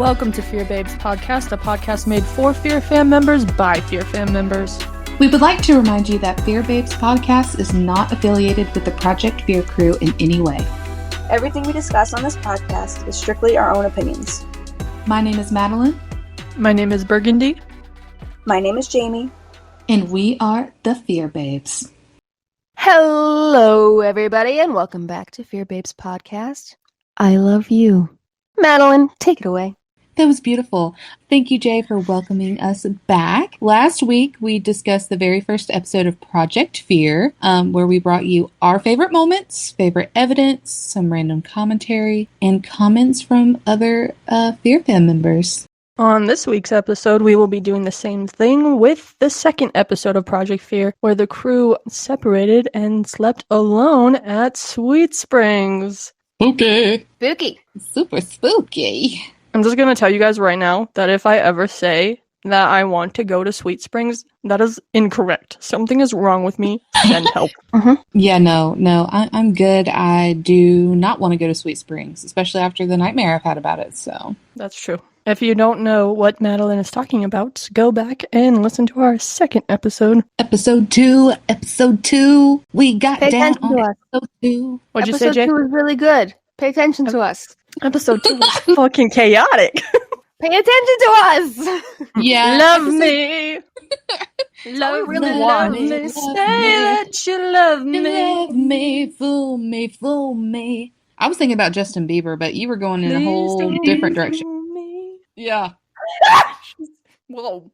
Welcome to Fear Babes Podcast, a podcast made for Fear Fam members by Fear Fam members. We would like to remind you that Fear Babes Podcast is not affiliated with the Project Fear crew in any way. Everything we discuss on this podcast is strictly our own opinions. My name is Madeline. My name is Burgundy. My name is Jaime. And we are the Fear Babes. Hello, everybody, and welcome back to Fear Babes Podcast. I love you. Madeline, take it away. That was beautiful. Thank you, Jay, for welcoming us back. Last week, we discussed the very first episode of Project Fear, where we brought you our favorite moments, favorite evidence, some random commentary, and comments from other Fear Fam members. On this week's episode, we will be doing the same thing with the second episode of Project Fear, where the crew separated and slept alone at Sweet Springs. Spooky. Spooky. Super spooky. I'm just going to tell you guys right now that if I ever say that I want to go to Sweet Springs, that is incorrect. Something is wrong with me. Send help. Yeah, no, I'm good. I do not want to go to Sweet Springs, especially after the nightmare I've had about it, so. That's true. If you don't know what Madeline is talking about, go back and listen to our second episode. Episode 2. We got Pay down attention to on us. episode 2. What'd you say, Episode Jay? 2 is really good. Pay attention to us. Episode 2 was fucking chaotic. Pay attention to us. Yeah. Love me. Love Love me. me. Say that you love You me. love me, fool me. I was thinking about Justin Bieber, but you were going in a whole different direction. Me. Yeah. Whoa.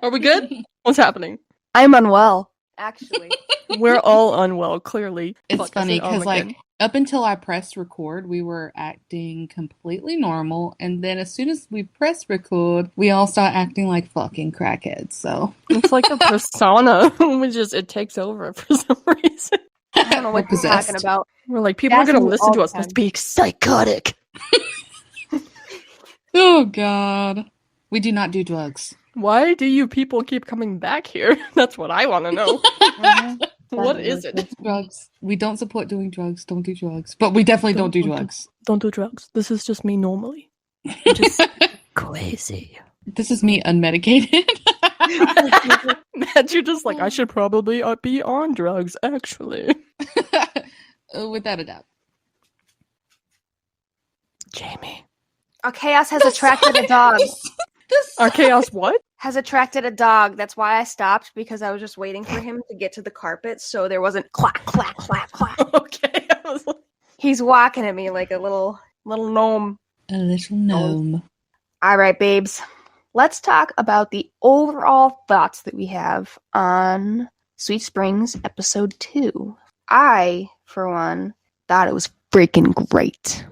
Are we good? What's happening? I'm unwell, actually. We're all unwell, clearly. It's Fuck, I funny said, oh because, my like, God. up until I pressed record, we were acting completely normal. And then as soon as we pressed record, we all start acting like fucking crackheads. So It's like a persona. It takes over for some reason. I don't know what We're you're talking possessed. about. We're like, people That's are going to me listen all to the us. Must time. be psychotic. Oh, God. We do not do drugs. Why do you people keep coming back here? That's what I want to know. What is it? Drugs. We don't support doing drugs. Don't do drugs. But we definitely don't do drugs. Don't do drugs. This is just me normally. I'm just crazy. This is me unmedicated. Matt, you're just like, I should probably be on drugs, actually. Without a doubt. Jamie. Our chaos has attracted a dog. Our chaos what? Has attracted a dog. That's why I stopped, because I was just waiting for him to get to the carpet so there wasn't clack, clack, clack, clack. Okay. I was like, He's walking at me like a little gnome. A little gnome. All right, babes. Let's talk about the overall thoughts that we have on Sweet Springs episode 2. I, for one, thought it was freaking great.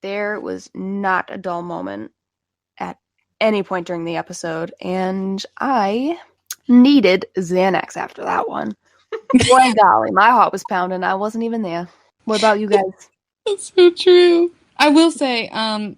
There was not a dull moment at any point during the episode, and I needed Xanax after that one. Boy, golly, my heart was pounding. I wasn't even there. What about you guys? That's so true. I will say, I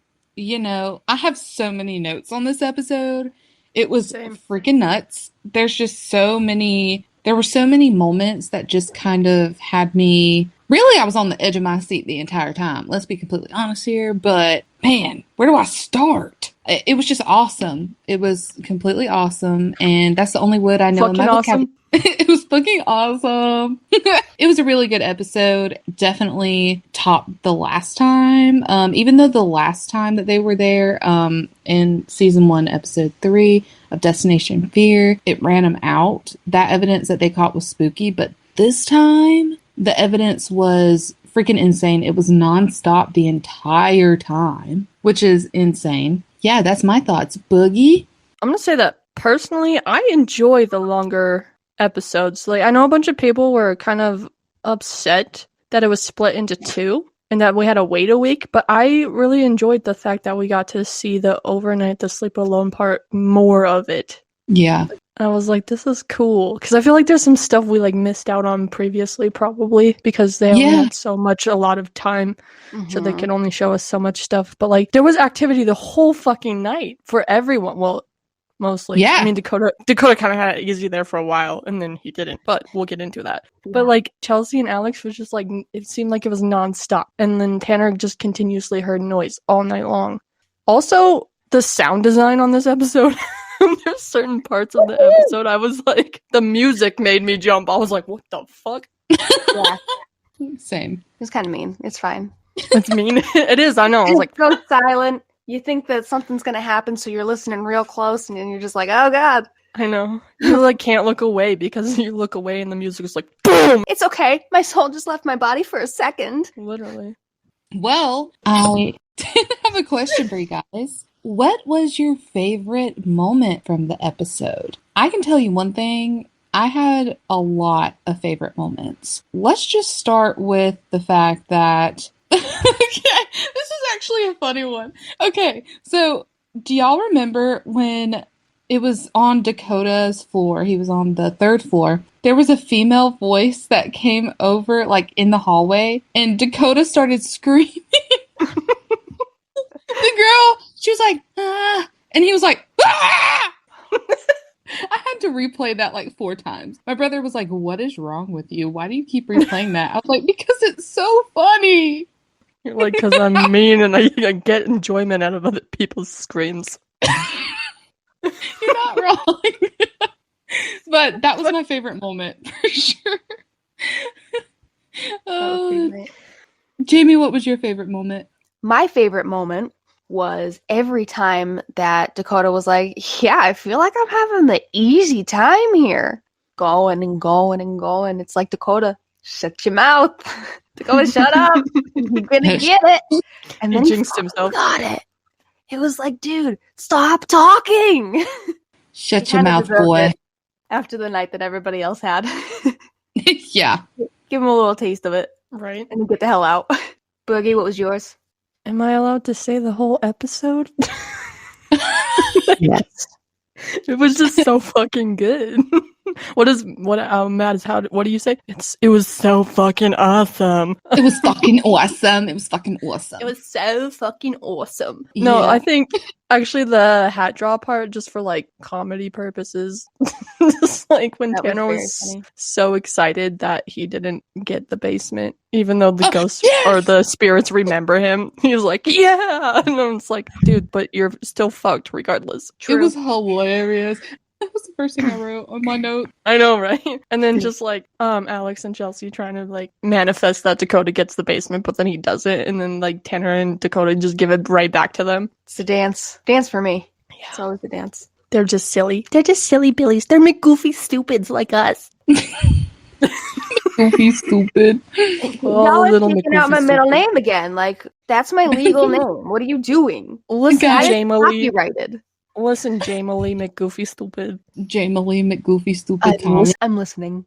have so many notes on this episode. It was Same. freaking nuts. There were so many moments that just kind of had me, really, I was on the edge of my seat the entire time. Let's be completely honest here, but man, where do I start? It was just awesome. It was completely awesome, and that's the only word I know in my Fucking vocabulary. awesome. It was fucking awesome. It was a really good episode. Definitely topped the last time. Even though the last time that they were there, in season 1, episode 3 of Destination Fear, it ran them out. That evidence that they caught was spooky, but this time the evidence was freaking insane. It was nonstop the entire time, which is insane. Yeah, that's my thoughts. Boogie? I'm going to say that personally, I enjoy the longer episodes. Like, I know a bunch of people were kind of upset that it was split into 2 and that we had to wait a week, but I really enjoyed the fact that we got to see the overnight, the sleep alone part, more of it. Yeah. I was like, this is cool. Because I feel like there's some stuff we like missed out on previously, probably, because they only had a lot of time, so they could only show us so much stuff. But like, there was activity the whole fucking night for everyone. Well, mostly. Yeah. I mean, Dakota kind of had it easy there for a while, and then he didn't. But we'll get into that. Yeah. But like, Chelsea and Alex was just like, it seemed like it was nonstop. And then Tanner just continuously heard noise all night long. Also, the sound design on this episode, there's certain parts of the episode I was like, the music made me jump. I was like, what the fuck? Yeah, Same. it's kind of mean. It's fine. It's mean. It is, I know. I was like, Go silent. You think that something's gonna happen, so you're listening real close, and then you're just like, oh god. I know. You like can't look away because you look away and the music is like, boom! It's okay. My soul just left my body for a second. Literally. Well, I have a question for you guys. What was your favorite moment from the episode? I can tell you one thing. I had a lot of favorite moments. Let's just start with the fact that... Okay, this is actually a funny one. Okay, so do y'all remember when it was on Dakota's floor? He was on the 3rd floor. There was a female voice that came over, like, in the hallway, and Dakota started screaming. The girl, she was like, ah, and he was like, ah! I had to replay that like 4 times. My brother was like, what is wrong with you? Why do you keep replaying that? I was like, because it's so funny. You're like, because I'm mean and I get enjoyment out of other people's screams. You're not wrong. But that was my favorite moment, for sure. Jamie, what was your favorite moment? My favorite moment was every time that Dakota was like, yeah, I feel like I'm having the easy time here. Going and going and going. It's like, Dakota, shut your mouth. Dakota, shut up. You're gonna get it. And then He jinxed himself. got it. It was like, dude, stop talking. Shut He your kinda mouth, deserved boy. it after the night that everybody else had. Yeah. Give him a little taste of it Right. and get the hell out. Boogie, what was yours? Am I allowed to say the whole episode? Yes. It was just so fucking good. What Matt is what do you say? It was so fucking awesome. It was fucking awesome. It was fucking awesome. It was so fucking awesome. No, Yeah. I think actually the hat draw part just for like comedy purposes. Just like when That was Tanner very was funny. so excited that he didn't get the basement, even though the ghosts yes! or the spirits remember him. He was like, yeah. And I was like, dude, but you're still fucked regardless. It was hilarious. That was the first thing I wrote on my note. I know, right? And then just like Alex and Chelsea trying to like manifest that Dakota gets the basement, but then he doesn't, and then like Tanner and Dakota just give it right back to them. It's a dance. Dance for me. Yeah. It's always a dance. They're just silly. They're just silly billies. They're McGoofy stupids like us. Goofy, stupid. Oh, Y'all are little taking out McGoofy my middle stupid. name again. Like, that's my legal name. What are you doing? Listen, Guys, Jamie Lee. Copyrighted. Listen, Jamie Lee McGoofy stupid. Jamie Lee McGoofy, stupid Tommy. I'm listening.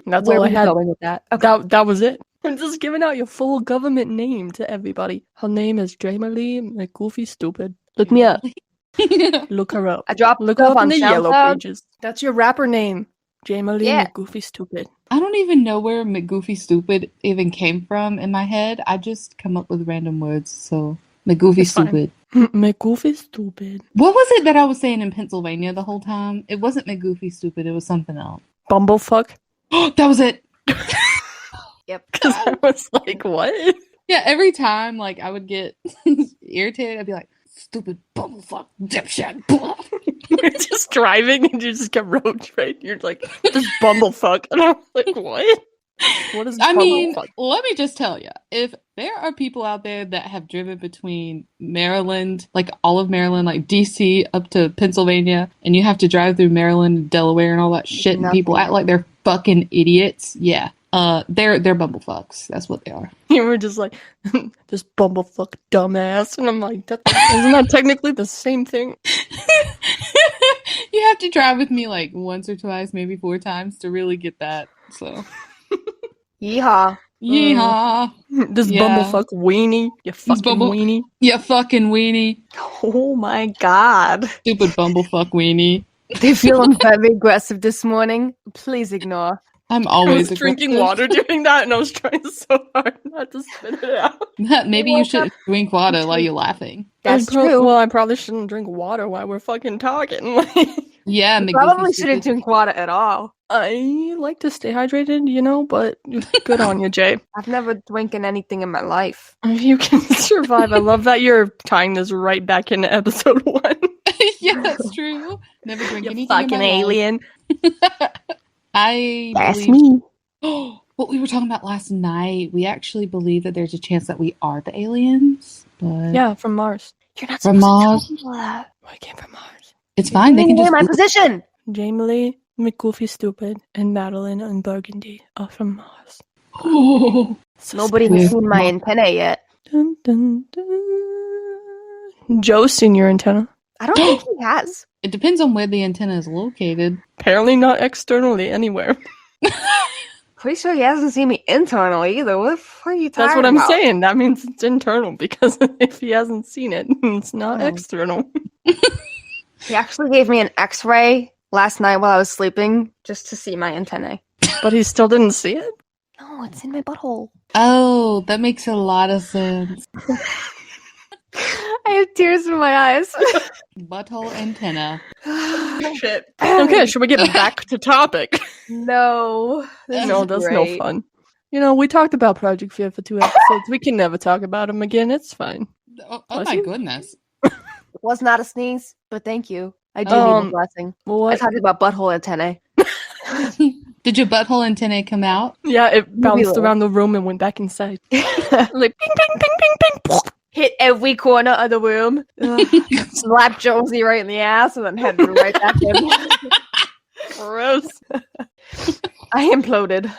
That's Where all I were you had. going with that? Okay. That was it. I'm just giving out your full government name to everybody. Her name is Jamie Lee McGoofy stupid. Look me up. Look her up. I dropped Look stuff her up on in the yellow SoundCloud. pages. That's your rapper name. Jamie Lee Yeah. McGoofy stupid. I don't even know where McGoofy stupid even came from in my head. I just come up with random words. So McGoofy It's fine. stupid. McGoofy stupid. What was it that I was saying in Pennsylvania the whole time? It wasn't McGoofy stupid. It was something else. Bumblefuck. That was it. Yep. Because I was like, what? Yeah, every time like I would get irritated, I'd be like, stupid bumblefuck dipshit. Blah. You're just driving and you just get road rage. You're like, this bumblefuck. And I'm like, what? What is I mean, bumblefuck? let me just tell you, if there are people out there that have driven between Maryland, like all of Maryland, like DC up to Pennsylvania, and you have to drive through Maryland and Delaware and all that shit, and people act like they're fucking idiots, yeah. They're bumblefucks. That's what they are. You were just like, this bumblefuck dumbass. And I'm like, isn't that technically the same thing? You have to drive with me like once or twice, maybe 4 times to really get that. So, Yeehaw. yeehaw. This Yeah. bumblefuck weenie. You fucking weenie. You fucking weenie. Oh my god. Stupid bumblefuck weenie. They feel very aggressive this morning. Please ignore. I'm I always was drinking aggressive. water doing that and I was trying so hard not to spit it out. Maybe you should drink water while you're laughing. That's true. Well, I probably shouldn't drink water while we're fucking talking. Like, Yeah, You McGoofy probably stupid. shouldn't drink water at all. I like to stay hydrated, but good on you, Jay. I've never drinking anything in my life. You can survive. I love that you're tying this right back into episode 1. Yeah, that's true. Never drink You anything fucking in my alien. life. I That's believe me. what we were talking about last night. We actually believe that there's a chance that we are the aliens. But Yeah, from Mars. You're not From supposed Mars. to tell people that. I came from Mars. It's fine. They can Give me just my position. Jamie Lee, McGoofy Stupid, and Madeline and Burgundy are from Mars. Oh. Nobody Weird. has seen my antenna yet. Dun, dun, dun. Joe's seen your antenna. I don't think he has. It depends on where the antenna is located. Apparently not externally anywhere. Pretty sure he hasn't seen me internally either. What the fuck are you talking That's what I'm about? saying. That means it's internal because if he hasn't seen it, it's not Oh. external. He actually gave me an X-ray last night while I was sleeping just to see my antennae. But he still didn't see it? No, it's in my butthole. Oh, that makes a lot of sense. I have tears in my eyes. Butthole antenna. Shit. Okay, should we get back to topic? No. This No, is that's great. no fun. We talked about Project Fear for 2 episodes. We can never talk about him again. It's fine. Oh Bless my you. goodness. It was not a sneeze, but thank you. I do need a blessing. I What? talked about butthole antennae. Did your butthole antenna come out? Yeah, it bounced little. around the room and went back inside. Like, ping, ping, ping, ping, ping. Hit every corner of the room. Slapped Jonesy right in the ass and then headed right back in. Gross. I imploded.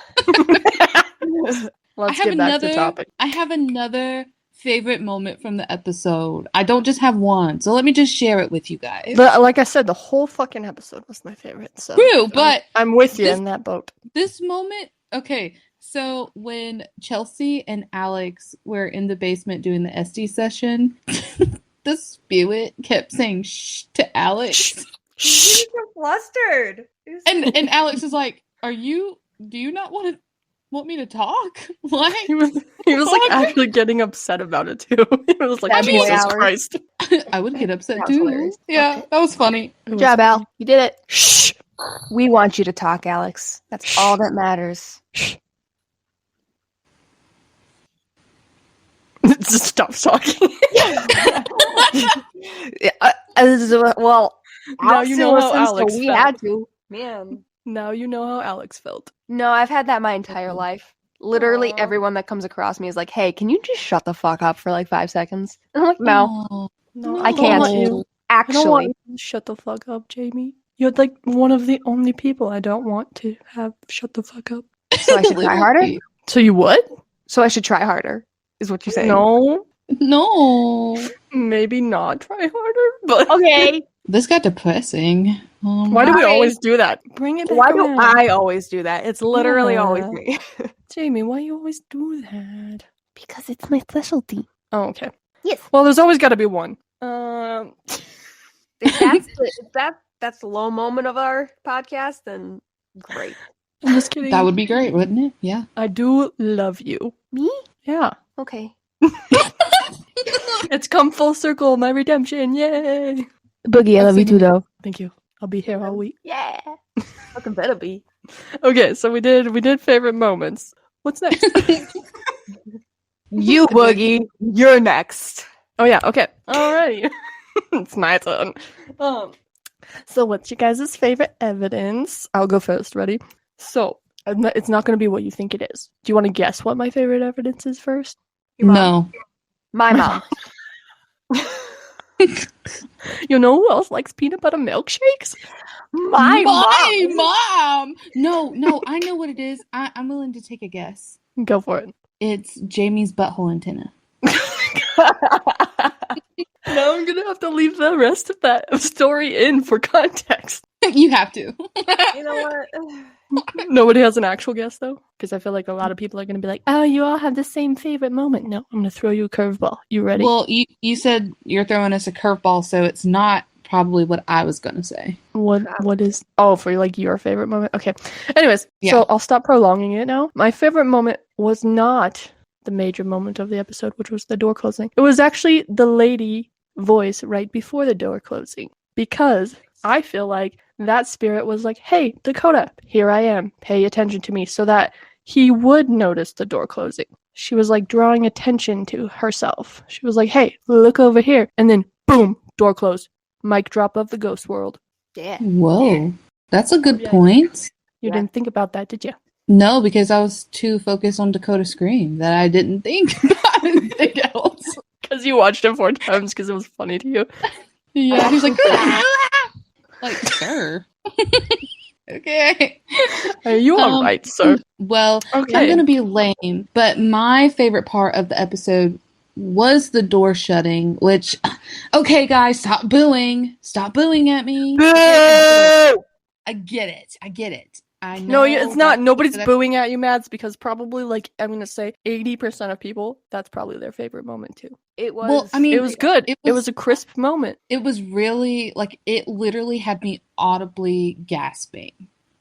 Let's get back to topic. I have another favorite moment from the episode. I don't just have one, so let me just share it with you guys. But like I said, the whole fucking episode was my favorite. So True, but I'm with you this- in that boat. this moment, okay, so when Chelsea and Alex were in the basement doing the SD session, the spirit kept saying shh to Alex. Shh. Flustered. And Alex is like, do you not want me to talk? Like, He was like actually getting upset about it too. He was like, That'd be Jesus Alex. Christ. I would get upset That was too. hilarious. Yeah, Okay. that was funny. It Good was- job, Al. You did it. Shh. We want you to talk, Alex. That's all that matters. Just stop talking. Well, Now Alex you know how listens, Alex so we felt. had to. Man. Now you know how Alex felt. No, I've had that my entire life. Literally Aw. everyone that comes across me is like, hey, can you just shut the fuck up for like 5 seconds? And I'm like, no, Oh, No, I don't can't. want you. I don't want actually. you to shut the fuck up, Jamie. You're like one of the only people I don't want to have shut the fuck up. So I should try harder? So you what? So I should try harder, is what you're saying. No, No. maybe not try harder. But Okay. This got depressing. why do we Why? always do that? Bring it back Why do around. I always do that? It's literally always Yeah. me. Jamie, why you always do that? Because it's my specialty. Oh, okay. Yes. Well, there's always got to be one. If that's the low moment of our podcast, then great. I'm just kidding. That would be great, wouldn't it? Yeah. I do love you. Me? Yeah. Okay. It's come full circle. My redemption. Yay. Boogie, I love you too, though. Thank you. I'll be here all week. Yeah. Fucking better be. Okay, so we did favorite moments. What's next? You, Boogie. You're next. Oh yeah, okay. Alrighty. It's my turn. So what's your guys' favorite evidence? I'll go first. Ready? So it's not going to be what you think it is. Do you want to guess what my favorite evidence is first? Your mom. No. My mom. You know who else likes peanut butter milkshakes? My mom. mom. No, I know what it is. I'm willing to take a guess. Go for it. It's Jamie's butthole antenna. Now I'm gonna have to leave the rest of that story in for context. You have to. You know what? Nobody has an actual guess though, because I feel like a lot of people are gonna be like, "Oh, you all have the same favorite moment." No, I'm gonna throw you a curveball. You ready? Well, you said you're throwing us a curveball, so it's not probably what I was going to say. What is? Oh, for like your favorite moment. Okay. Anyways, Yeah. so I'll stop prolonging it now. My favorite moment was not the major moment of the episode, which was the door closing. It was actually the lady voice right before the door closing, because I feel like that spirit was like, hey, Dakota, here I am. Pay attention to me, so that he would notice the door closing. She was like drawing attention to herself. She was like, hey, look over here. And then, boom, door closed. Mic drop of the ghost world. Yeah. Whoa. That's a good Yeah. point. You didn't think about that, did you? No, because I was too focused on Dakota Scream that I didn't think about anything else. Because you watched it 4 times because it was funny to you. Yeah, he was like, like, sir. Okay. Are you alright, sir? Well, Okay. I'm going to be lame, but my favorite part of the episode was the door shutting, which, okay, guys, stop booing. Stop booing at me. Boo! I get it. I know. No, it's not. Nobody's that- booing at you, Mads, because probably, like, I'm going to say 80% of people, that's probably their favorite moment, too. It was. Well, I mean, It was good. It It was- was a crisp moment. It was really, like, it literally had me audibly gasping.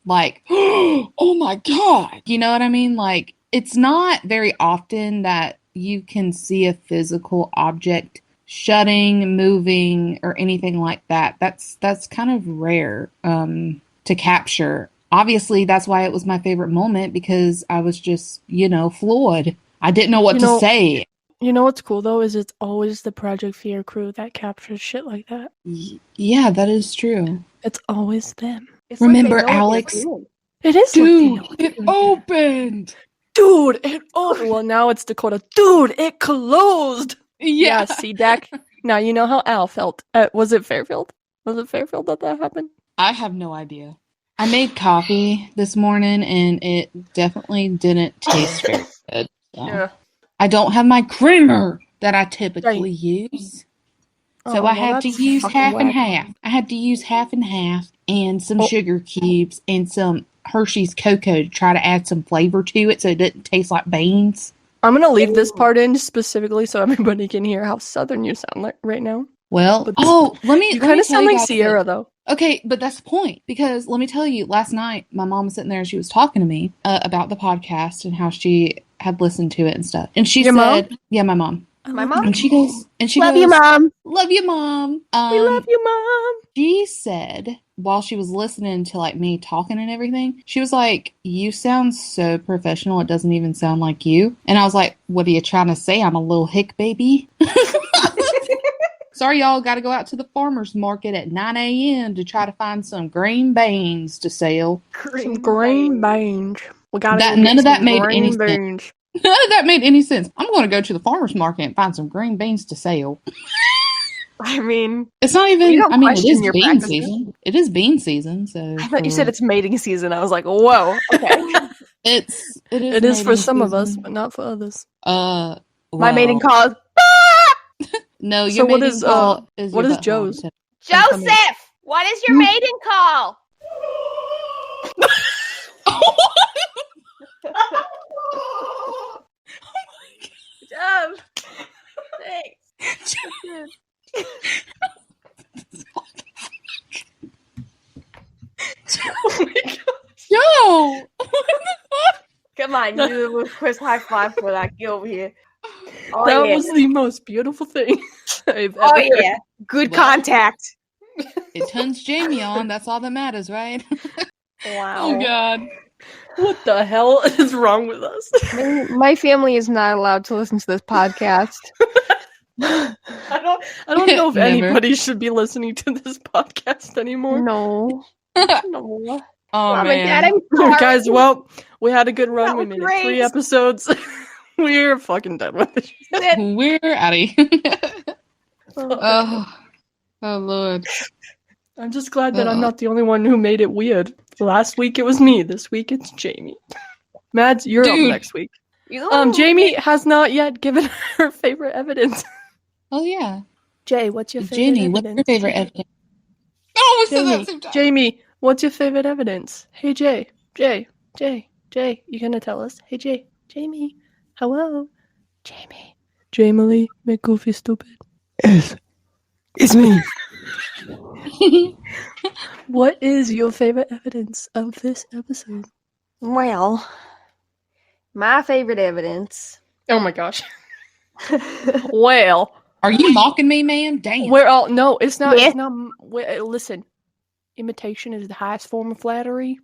Like, oh my God. You know what I mean? Like, it's not very often that you can see a physical object shutting, moving, or anything like that. That's kind of rare to capture. Obviously, that's why it was my favorite moment, because I was just, floored. I didn't know what to say. You know what's cool, though, is it's always the Project Fear crew that captures shit like that. Yeah, that is true. It's always them. It's Remember like they know what they're Alex? doing. It is Dude, like they know it opened. Dude, it opened. Well, now it's Dakota. Dude, it closed. Yeah. See, Dak. Now you know how Al felt. Was it Fairfield? Was it Fairfield that happened? I have no idea. I made coffee this morning, and it definitely didn't taste very good. So. I don't have my creamer that I typically use. So I had to use half and half. I had to use half and half and some sugar cubes and some Hershey's cocoa to try to add some flavor to it so it didn't taste like beans. I'm going to leave this part in specifically so everybody can hear how southern you sound like right now. Well, But let me. You kind of sound like Sierra, though. Okay, but that's the point, because let me tell you, last night my mom was sitting there and she was talking to me about the podcast and how she had listened to it and stuff. And she Your said, mom? "Yeah, my mom." My mom? And she goes, Love you, Mom. Love you, Mom. We love you, Mom. She said, while she was listening to like me talking and everything, she was like, "You sound so professional. It doesn't even sound like you." And I was like, "What are you trying to say? I'm a little hick baby." Sorry, y'all. Got to go out to the farmer's market at 9 a.m. to try to find some green beans to sell. Some green beans. We gotta That- go get none of that some made green any sense. beans. None of that made any sense. I'm going to go to the farmer's market and find some green beans to sell. I mean, It's not even. You don't I mean, it question is your bean practices. season. It is bean season. So I thought you said it's mating season. I was like, whoa, okay. it is. It is for mating some of us, season. but not for others. My well, mating call is No, So your what mating is, call is what your is butthole. Joe's? Joseph. What is your mating call? Good job. Thanks. Joe. Come on, you do a quiz high five for that. Get over here. Oh, That yeah. was the most beautiful thing I've Oh, ever yeah. Good Well- contact. It turns Jamie on. That's all that matters, right? Wow. God. What the hell is wrong with us? My family is not allowed to listen to this podcast. I don't know if Never. anybody should be listening to this podcast anymore. No. No. Oh Mom and Dad, man. I'm sorry. Guys, well, we had a good run. That We was made it great. 3 episodes. We're fucking done with it. We're out of here. Oh Lord. I'm just glad that I'm not the only one who made it weird. Last week it was me. This week it's Jamie. Mads, you're up Dude. next week. Jamie has not yet given her favorite evidence. Oh yeah. Jay, what's your favorite Jenny, what's evidence? your favorite evidence? Oh, we said that at the same time. Jamie, what's your favorite evidence? Hey, Jay, you gonna tell us? Hey, Jamie, hello, Jamie, make Goofy stupid. Yes. It's me. What is your favorite evidence of this episode? Well, my favorite evidence. Oh my gosh. Well, Are you mocking me, man? Damn. we're all no. It's not. Yeah. It's not. Listen, imitation is the highest form of flattery.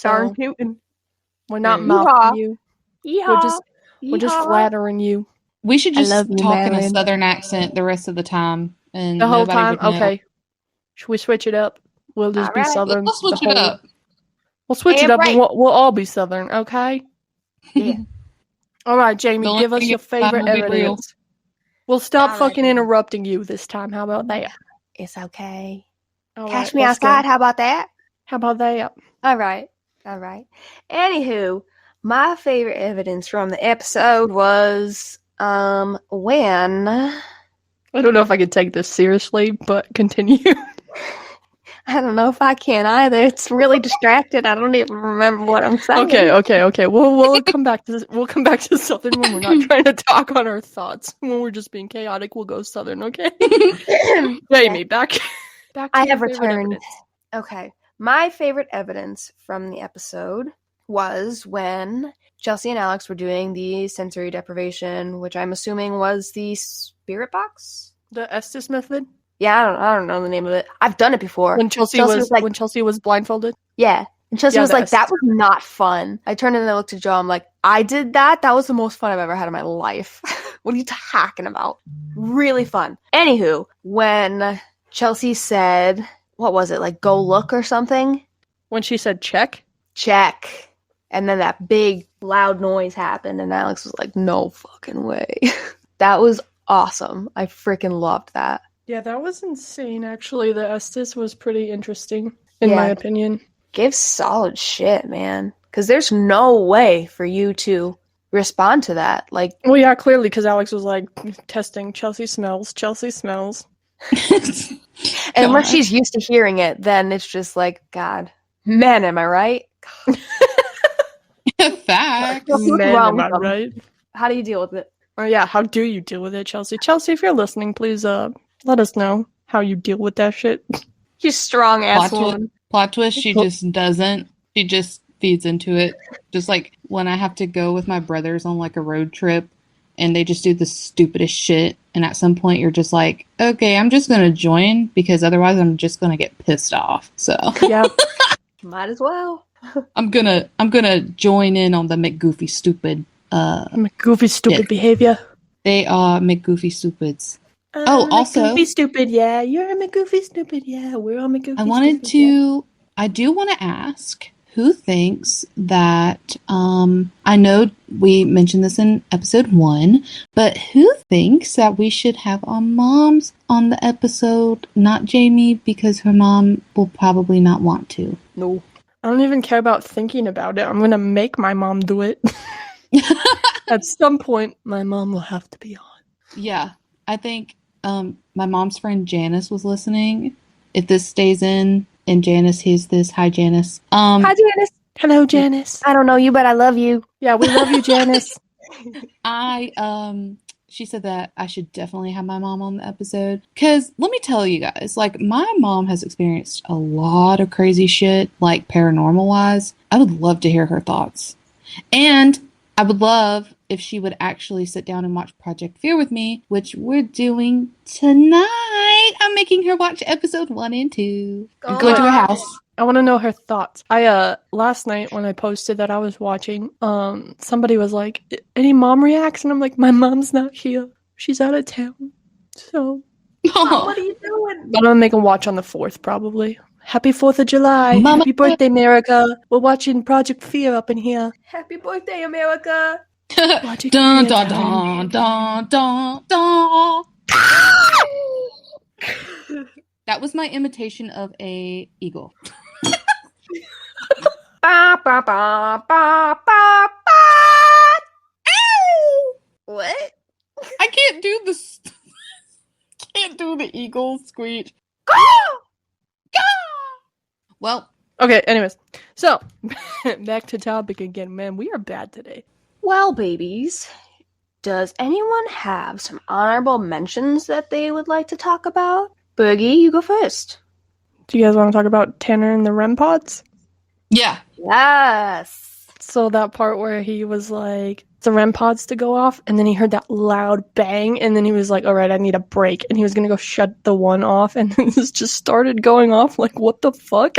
Darn So tootin'. we're not Yeehaw. mocking you. Yeehaw. We're just flattering you. We should I just love you, talk in a Marilyn. southern accent the rest of the time, and The whole nobody time? would know. Okay. Should we switch it up? We'll just be Alright. southern. Let's switch the it whole- up. We'll switch it And up and right. we'll all be southern, okay? Yeah. All right, Jamie, The only give us thing your you find favorite will be real. evidence. We'll stop Alright, fucking then. interrupting you this time. How about that? It's okay. All Catch right, me let's go. outside. How about that? How about that? All right. Anywho, my favorite evidence from the episode was when I don't know if I can take this seriously, but continue. I don't know if I can either. It's really distracted. I don't even remember what I'm saying. Okay. We'll come back to this. We'll come back to southern when we're not trying to talk on our thoughts. When we're just being chaotic, we'll go southern. Okay. Jamie, back. To I your have favorite returned. evidence. Okay. My favorite evidence from the episode was when Chelsea and Alex were doing the sensory deprivation, which I'm assuming was the spirit box. The Estes method. Yeah, I don't know the name of it. I've done it before. When Chelsea Chelsea was was like- when Chelsea was blindfolded. Yeah. And Chelsea Yeah, was the like, that Estes. was not fun. I turned and I looked at Joe. I'm like, I did that? That was the most fun I've ever had in my life. What are you talking about? Really fun. Anywho, when Chelsea said, what was it, like, go look or something? When she said check. Check. And then that big loud noise happened, and Alex was like, no fucking way. That was awesome. I freaking loved that. Yeah, that was insane. Actually, the Estes was pretty interesting, in Yeah. my opinion. Give solid shit, man. Because there's no way for you to respond to that. Like, Well, yeah, clearly, because Alex was like testing. Chelsea smells. and when God. she's used to hearing it, then it's just like, God, man, am I right? Facts. What's Man, wrong am I with them? right? How do you deal with it? Oh yeah, how do you deal with it, Chelsea? Chelsea, if you're listening, please let us know how you deal with that shit. You strong ass woman. Plot twist, she Cool. just doesn't. She just feeds into it. Just like when I have to go with my brothers on like a road trip and they just do the stupidest shit. And at some point you're just like, okay, I'm just going to join because otherwise I'm just going to get pissed off. So Yeah. Might as well. I'm gonna join in on the McGoofy stupid. I'm a goofy, stupid Yeah. behavior. They are McGoofy stupids. Oh, also- goofy, stupid, yeah. You're a goofy, stupid, yeah. We're all goofy, I do want to ask who thinks that, I know we mentioned this in episode 1, but who thinks that we should have our moms on the episode, not Jamie, because her mom will probably not want to. No. I don't even care about thinking about it. I'm gonna make my mom do it. At some point, my mom will have to be on. Yeah, I think my mom's friend Janice was listening. If this stays in and Janice hears this, hi Janice. Hi, Janice. Hello, Janice. I don't know you, but I love you. Yeah, we love you, Janice. She said that I should definitely have my mom on the episode. Because let me tell you guys, like, my mom has experienced a lot of crazy shit, like paranormal wise. I would love to hear her thoughts. And I would love if she would actually sit down and watch Project Fear with me, which we're doing tonight. I'm making her watch episode 1 and 2. I'm going to her house. I want to know her thoughts. Last night when I posted that I was watching, somebody was like, any mom reacts? And I'm like, my mom's not here. She's out of town. So, What are you doing? I'm going to make them watch on the 4th, probably. Happy 4th of July. Mama- Happy birthday, America. We're watching Project Fear up in here. Happy birthday, America. Project Dun, Fear dun, time. dun, dun, dun, dun. That was my imitation of a eagle. Ba, ba, ba, ba, ba, ba. Ow! What? I can't do this. Can't do the eagle screech. Well, Okay, anyways. So, back to topic again. Man, we are bad today. Well, babies, does anyone have some honorable mentions that they would like to talk about? Boogie, you go first. Do you guys want to talk about Tanner and the REM pods? yeah. Yes. So that part where he was like the REM pods to go off, and then he heard that loud bang, and then he was like, all right, I need a break, and he was gonna go shut the one off, and then this just started going off. Like, what the fuck?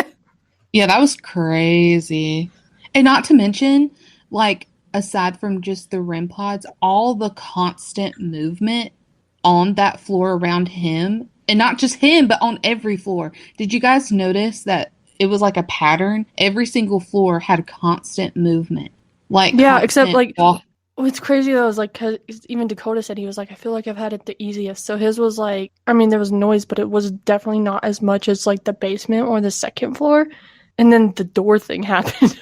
Yeah, that was crazy. And not to mention, like, aside from just the REM pods, all the constant movement on that floor around him, and not just him, but on every floor. Did you guys notice that it was like a pattern? Every single floor had constant movement. Like, Yeah, except constant like, what's crazy though is like, cause even Dakota said, he was like, I feel like I've had it the easiest. So his was like, I mean, there was noise, but it was definitely not as much as like the basement or the second floor. And then the door thing happened.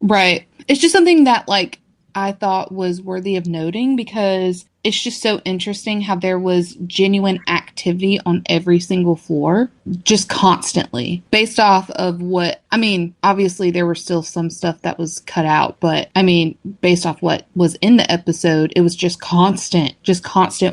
Right. It's just something that, like, I thought was worthy of noting, because it's just so interesting how there was genuine activity on every single floor, just constantly, based off of what, I mean, obviously there were still some stuff that was cut out, but I mean, based off what was in the episode, it was just constant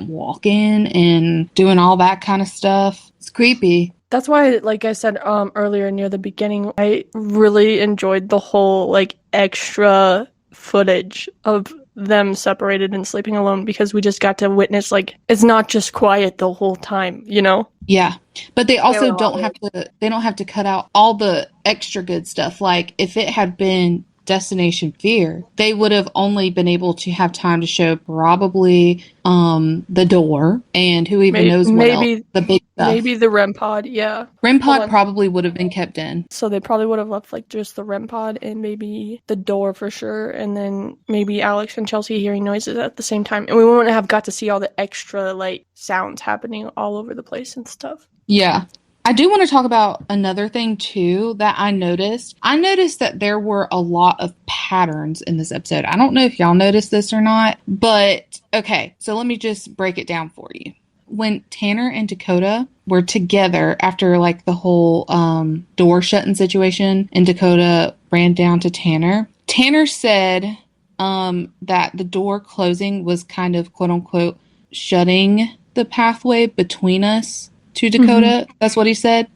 walking and doing all that kind of stuff. It's creepy. That's why, like I said earlier near the beginning, I really enjoyed the whole like extra footage of them separated and sleeping alone, because we just got to witness, like, it's not just quiet the whole time, you know? Yeah. But they also were don't have to cut out all the extra good stuff. Like, if it had been Destination Fear, they would have only been able to have time to show probably the door, and who even knows what else, the big stuff. Maybe the REM pod, yeah. REM pod probably would have been kept in. So they probably would have left like just the REM pod and maybe the door for sure, and then maybe Alex and Chelsea hearing noises at the same time, and we wouldn't have got to see all the extra like sounds happening all over the place and stuff. Yeah. I do want to talk about another thing, too, that I noticed. I noticed that there were a lot of patterns in this episode. I don't know if y'all noticed this or not, but okay, so let me just break it down for you. When Tanner and Dakota were together after, like, the whole door shutting situation, and Dakota ran down to Tanner, Tanner said that the door closing was kind of, quote-unquote, shutting the pathway between us to Dakota. Mm-hmm. That's what he said.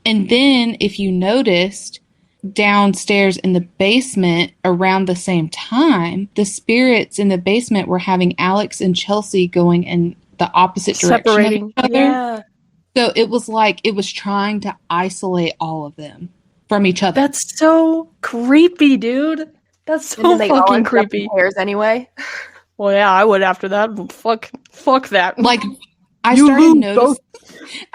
And then, if you noticed, downstairs in the basement around the same time, the spirits in the basement were having Alex and Chelsea going in the opposite direction separating of each other. Yeah. So it was like it was trying to isolate all of them from each other. That's so creepy, dude. That's so fucking creepy. Pairs anyway. Well, yeah, I would after that. Fuck that. Like, I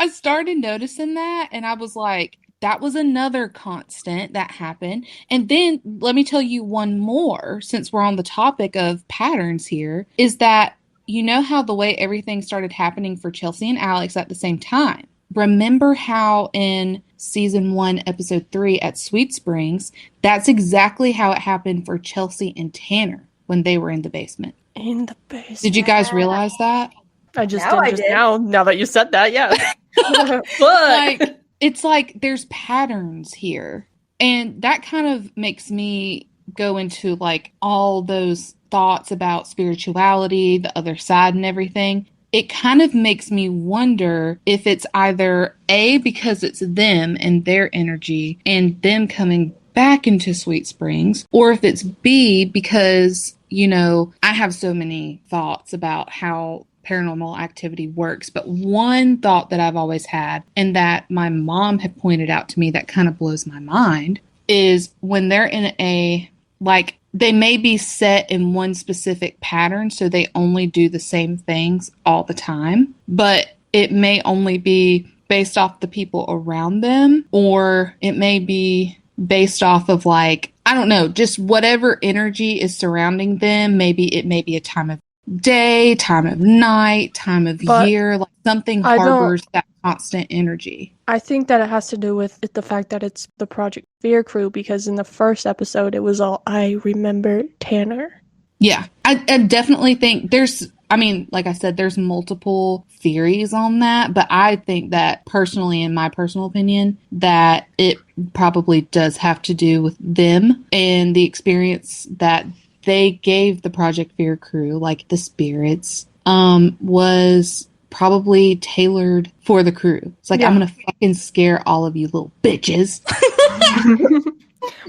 started noticing that, and I was like, that was another constant that happened. And then let me tell you one more, since we're on the topic of patterns here, is that, you know how the way everything started happening for Chelsea and Alex at the same time? Remember how in season 1, episode 3 at Sweet Springs, that's exactly how it happened for Chelsea and Tanner when they were in the basement. In the basement. Did you guys realize that? I just did now that you said that, yeah. But like, it's like there's patterns here. And that kind of makes me go into like all those thoughts about spirituality, the other side and everything. It kind of makes me wonder if it's either A, because it's them and their energy and them coming back into Sweet Springs, or if it's B, because, you know, I have so many thoughts about how paranormal activity works, but one thought that I've always had, and that my mom had pointed out to me that kind of blows my mind, is when they're in a, like, they may be set in one specific pattern, so they only do the same things all the time, but it may only be based off the people around them, or it may be based off of, like, I don't know, just whatever energy is surrounding them. Maybe it may be a time of day, time of night, time of year, like something harbors that constant energy. I think that it has to do with the fact that it's the Project Fear crew, because in the first episode it was all, I remember Tanner. Yeah, I definitely think there's, I mean, like I said, there's multiple theories on that, but I think that personally, in my personal opinion, that it probably does have to do with them and the experience that they gave the Project Fear crew, like the spirits, was probably tailored for the crew. It's like, yeah. I'm going to fucking scare all of you little bitches.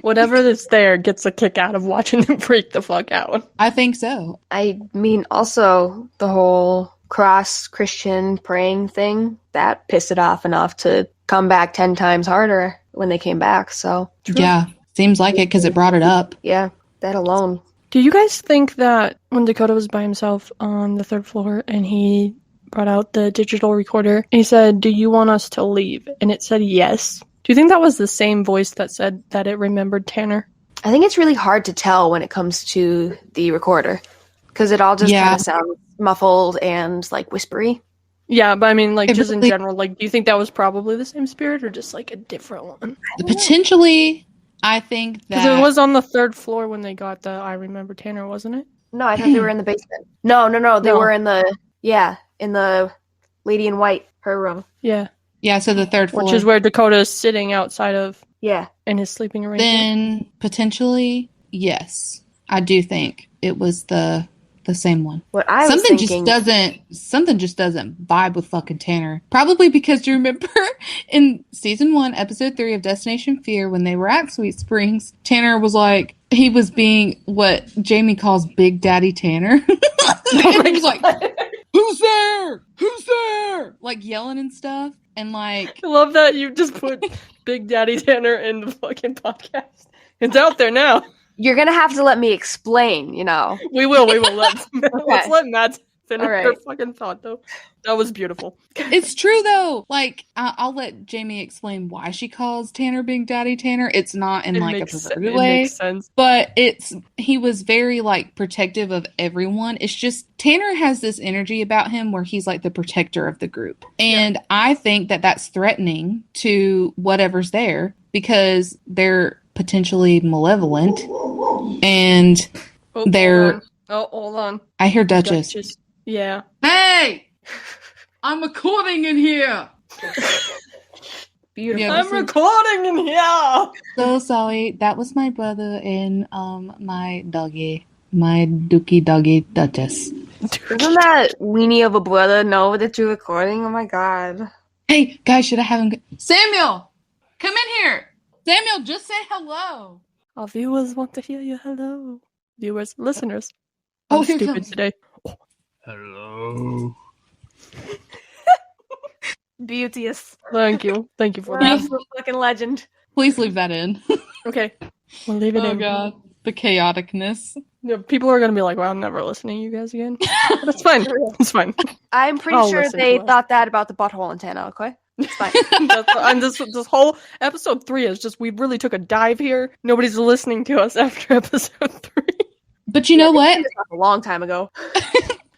Whatever is there gets a kick out of watching them freak the fuck out. I think so. I mean, also the whole cross-Christian praying thing, that pissed it off enough to come back 10 times harder when they came back. So, Yeah, seems like it because it brought it up. yeah, that alone. Do you guys think that when Dakota was by himself on the 3rd floor and he brought out the digital recorder and he said, "Do you want us to leave?" And it said yes. Do you think that was the same voice that said that it remembered Tanner? I think it's really hard to tell when it comes to the recorder because it all just kind of sounds muffled and like whispery. Yeah, but I mean, like, just in really- general, like, do you think that was probably the same spirit or just like a different one? Potentially, I think that Because it was on the 3rd floor when they got the "I remember Tanner," wasn't it? No, I thought they were in the basement. No. They No. were in the Lady in White, her room. Yeah. Yeah, so the 3rd floor. Which is where Dakota is sitting outside of Yeah. in his sleeping arrangement. Then potentially, yes, I do think it was the same one. What I was Something thinking, just doesn't vibe with fucking Tanner. Probably because you remember in season 1, episode 3 of Destination Fear, when they were at Sweet Springs, Tanner was like, he was being what Jaime calls Big Daddy Tanner. And he was like, "Who's there? Who's there?" Like yelling and stuff. And like, I love that you just put Big Daddy Tanner in the fucking podcast. It's out there now. you're gonna have to let me explain. You know, We will. Let's let Matt finish All right. her fucking thought, though. That was beautiful. it's true though. Like, I'll let Jaime explain why she calls Tanner Big Daddy Tanner. It's not in like a perverted it way. makes sense. But he was very like protective of everyone. It's just Tanner has this energy about him where he's like the protector of the group. And I think that that's threatening to whatever's there because they're potentially malevolent. And Oh, They're- hold on. I hear Duchess. Yeah. Hey! I'm recording in here! beautiful. Yeah, I'm recording in here. So sorry. That was my brother and my doggy. My dookie doggy Duchess. Isn't that weenie of a brother know that you're recording? Oh my god. Hey, guys, should I have him? Samuel! Come in here! Samuel, just say hello! Our viewers want to hear you. Hello. Viewers, listeners. Oh, I'm here stupid comes. today. Hello. Beauteous. Thank you. Thank you for What that. else? Fucking legend. Please leave that in. Okay. We'll leave it Oh, in. God. The chaoticness. Yeah, people are going to be like, well, I'm never listening to you guys again. But it's fine. It's fine. I'm pretty I'll sure listen they to us. thought that about the butthole antenna. Okay, it's fine. And this whole episode 3 is just, we really took a dive here. Nobody's listening to us after episode 3. But you know what? A long time ago.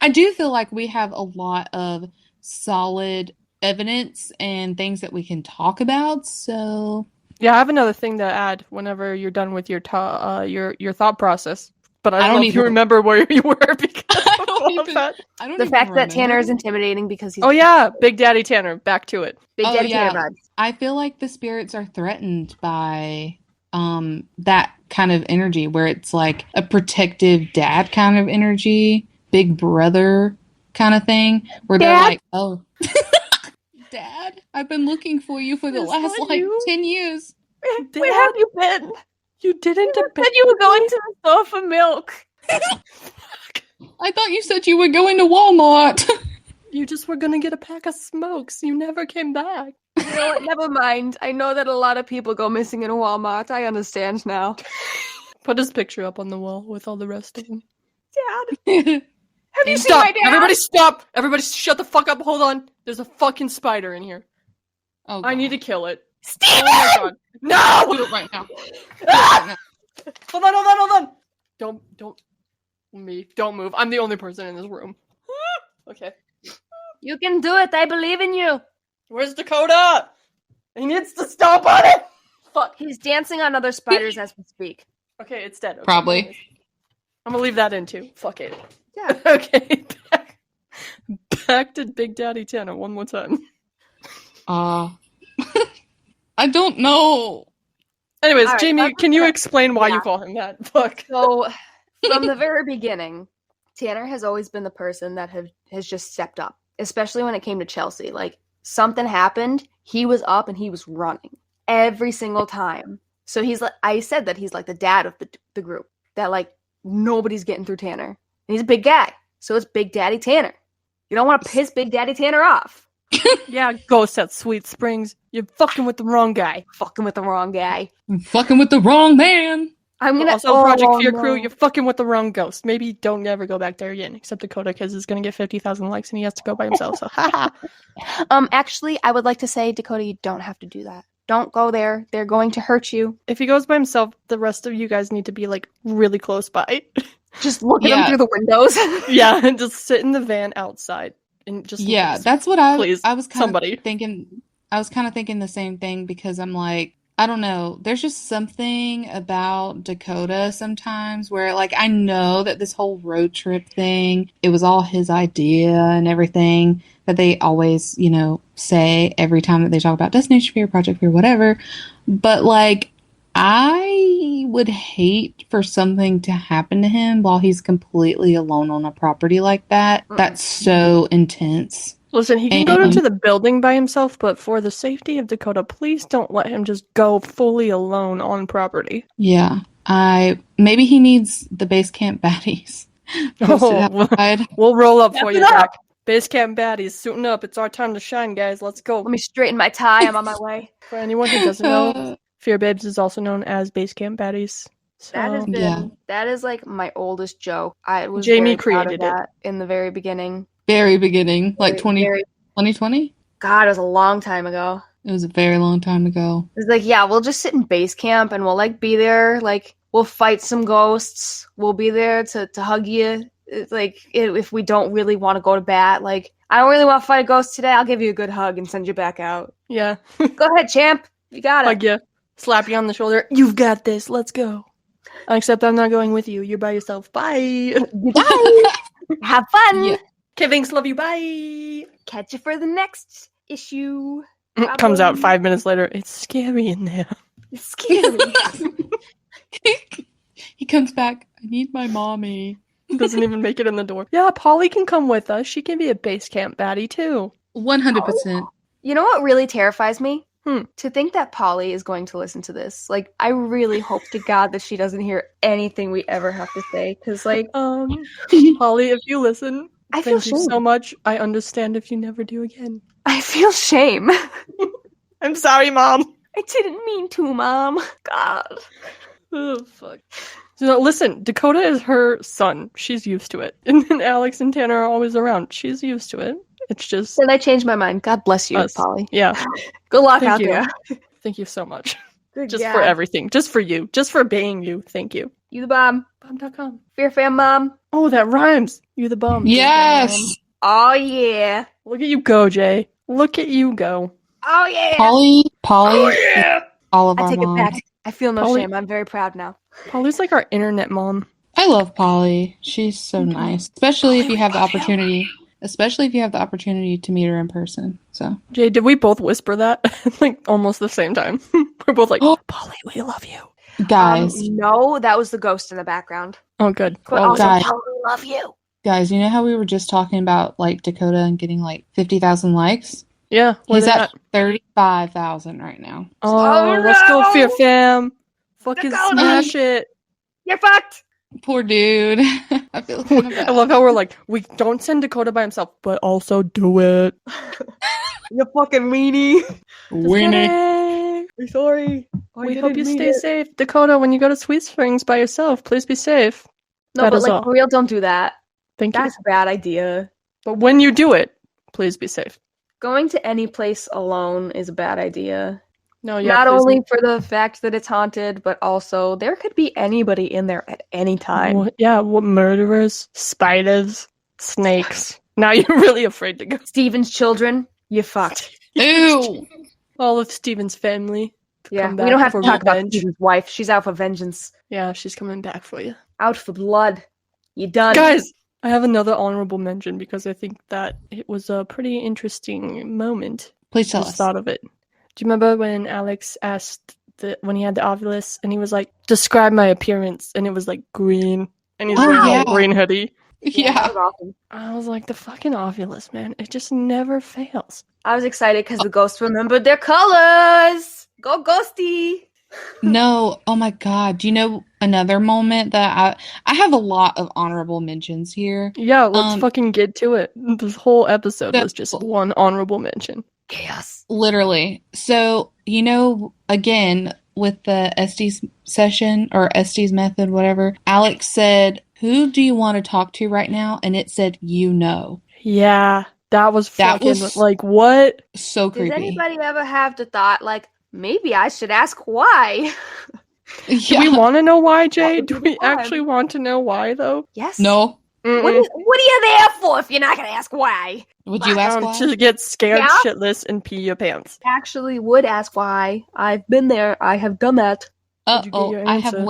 I do feel like we have a lot of solid evidence and things that we can talk about, so... Yeah, I have another thing to add whenever you're done with your thought process. But I don't know if you even- remember where you were because I of don't all of even- that. I don't The even fact that Tanner is remember. intimidating because he's Oh yeah, Big Daddy Tanner. Back to it. Big Oh, Daddy yeah. Tanner vibes. I feel like the spirits are threatened by that kind of energy where it's like a protective dad kind of energy, big brother kind of thing, where they're Dad? like, "Oh, Dad, I've been looking for you for the Is last that like you? 10 years." Where have you been? You didn't You said you were going to the store for milk. I thought you said you were going to Walmart. You just were gonna get a pack of smokes. You never came back. You know what? Never mind. I know that a lot of people go missing in a Walmart. I understand now. Put his picture up on the wall with all the rest of them. Dad, have you seen Stop! my dad? Everybody stop! Everybody shut the fuck up. Hold on. There's a fucking spider in here. Oh, I God. need to kill it. Steven! Oh my god. No! do it right now. Hold on. Don't move. I'm the only person in this room. Okay. You can do it. I believe in you. Where's Dakota? He needs to stop on it! Fuck. He's dancing on other spiders as we speak. Okay, it's dead. Okay, Probably. I'm gonna leave that in too. Fuck it. Yeah. Okay. Back to Big Daddy Tanner one more time. I don't know. Anyways, All right, Jamie, that's can you okay. explain why you Yeah. call him that? Fuck. So, from the very beginning, Tanner has always been the person that has just stepped up, especially when it came to Chelsea. Like, something happened, he was up and he was running every single time. So he's like, I said that he's like the dad of the group. That like nobody's getting through Tanner. And he's a big guy. So it's Big Daddy Tanner. You don't want to piss Big Daddy Tanner off. Yeah, ghost at Sweet Springs. You're fucking with the wrong guy. Fucking with the wrong guy. I'm fucking with the wrong man. I'm gonna Also, Project Fear no. Crew, you're fucking with the wrong ghost. Maybe don't ever go back there again, except Dakota, because he's gonna get 50,000 likes and he has to go by himself. So, haha. Actually, I would like to say, Dakota, you don't have to do that. Don't go there. They're going to hurt you. If he goes by himself, the rest of you guys need to be like really close by. Just look at Yeah. them through the windows. Yeah, and just sit in the van outside and just Yeah, please. that's what Please, I was kind somebody. of thinking. I was kind of thinking the same thing because I'm like, I don't know. There's just something about Dakota sometimes where like I know that this whole road trip thing, it was all his idea and everything that they always, say every time that they talk about Destination Fear, Project Fear, whatever. But like I would hate for something to happen to him while he's completely alone on a property like that. That's so intense. Listen, he can go into the building by himself, but for the safety of Dakota, please don't let him just go fully alone on property. Yeah. Maybe he needs the base camp baddies. Posted outside. We'll roll up for you, Step it up. Jack. Base camp baddies, suiting up. It's our time to shine, guys. Let's go. Let me straighten my tie. I'm on my way. For anyone who doesn't know, Fear Babes is also known as Base Camp Baddies. So, That has been Yeah. that is like my oldest joke. I was Jamie very proud of created it. that in the very beginning. Very beginning, like 2020. God, it was a long time ago. It was a very long time ago. It's like, yeah, we'll just sit in base camp and we'll like be there. Like we'll fight some ghosts. We'll be there to hug you. It's like if we don't really want to go to bat, like I don't really want to fight a ghost today. I'll give you a good hug and send you back out. yeah. Go ahead, champ. You got it. Hug you. Slap you on the shoulder. You've got this. Let's go. Except I'm not going with you. You're by yourself. Bye. Bye. Have fun. Yeah. Kevings, love you. Bye. Catch you for the next issue. Comes out Probably. 5 minutes later. It's scary in there. It's scary. He comes back. I need my mommy. Doesn't even make it in the door. Yeah, Polly can come with us. She can be a base camp baddie too. 100%. You know what really terrifies me? Hmm. To think that Polly is going to listen to this. Like, I really hope to God that she doesn't hear anything we ever have to say. Because, like, Polly, if you listen, I feel thank you shame. so much. I understand if you never do again. I feel shame. I'm sorry, Mom. I didn't mean to, Mom. God. Oh, fuck. So, listen, Dakota is her son. She's used to it. And then Alex and Tanner are always around. She's used to it. It's just Then I changed my mind. God bless you, us. Polly. Yeah. Good luck Thank out you. there. Thank you so much. Good Just God. for everything. Just for you. Just for being you. Thank you. You the bomb. Bomb.com. Fear Fam Mom. Oh, that rhymes. You the bomb. Yes. Oh, yeah. Look at you go, Jay. Look at you go. Oh, yeah. Polly, all of I our take it moms. back. I feel no Polly- shame. I'm very proud now. Polly's like our internet mom. I love Polly. She's so nice, especially if Polly, you have the we love you. opportunity. Especially if you have the opportunity to meet her in person. So Jay, did we both whisper that? Like almost the same time. We're both like, Polly, we love you. guys, No, that was the ghost in the background. Oh, good. But Well, also, guys. Polly, we love you. you know how we were just talking about like Dakota and getting like 50,000 likes? yeah. where He's they at 35,000 right now. Oh, Oh, let's go, no. Fear Fam. Fucking Dakota. smash it. You're fucked. Poor dude. I feel kind of bad. I love how we're like, we don't send Dakota by himself, but also do it. You fucking weenie. Winnie. We're sorry. We hope you stay safe. Dakota, when you go to Sweet Springs by yourself, please be safe. No, That but is like all. for real, don't do that. Thank you. That's a bad idea. But when you do it, please be safe. Going to any place alone is a bad idea. No, yeah. Not please only for the fact that it's haunted, but also there could be anybody in there at any time. What, yeah, what murderers, spiders, snakes. Now you're really afraid to go. Steven's children, you fucked. Ew. All of Steven's family. Yeah, come we back don't have to for talk about revenge. Steven's wife. She's out for vengeance. Yeah, she's coming back for you. Out for blood. You done. Guys, I have another honorable mention because I think that it was a pretty interesting moment. Please tell Just us. thought of it. Do you remember when Alex asked when he had the Ovilus and he was like, describe my appearance, and it was like green, and he's Oh, wearing yeah. a green hoodie. Yeah. that was awesome. I was like, the fucking Ovilus, man, it just never fails. I was excited because the ghosts remembered their colors. Go ghosty. No, oh my God. Do you know another moment that I have a lot of honorable mentions here. Yeah, let's fucking get to it. This whole episode So- was just one honorable mention. Chaos. Literally. So, again, with the Estes session or Estes method, whatever, Alex said, "Who do you want to talk to right now?" And it said, Yeah, that was That fucking, was- like, what? So Does creepy. anybody ever have the thought, like, maybe I should ask why? Do we want to know why, Jay? would Do be we fun. actually want to know why, though? Yes. No. What are you there for if you're not going to ask why? Would you ask why? To get scared Yeah. shitless and pee your pants. Actually would ask why. I've been there. I have done that. Did you get Uh-oh, your I have answer?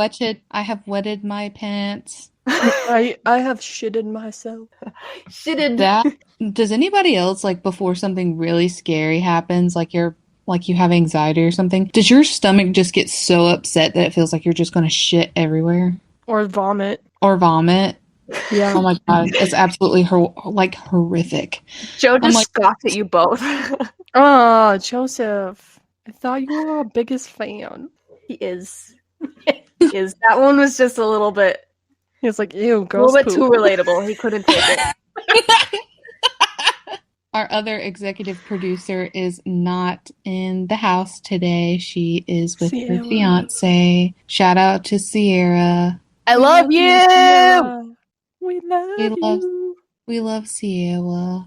wetted my pants. I have shitted myself. That does anybody else, like, before something really scary happens, like you have anxiety or something, does your stomach just get so upset that it feels like you're just gonna shit everywhere Or vomit. or vomit? Yeah. Oh my God, it's absolutely horrific. Joe just like- scoffed at you both. Oh, Joseph. I thought you were our biggest fan. He is. He is. That one was just a little bit, He was like, ew, a ghost little bit too poop. relatable. He couldn't take it. Our other executive producer is not in the house today. She is with her Sierra. fiance. Shout out to Sierra. I love you. Sierra. We love We love- you. We love Sierra.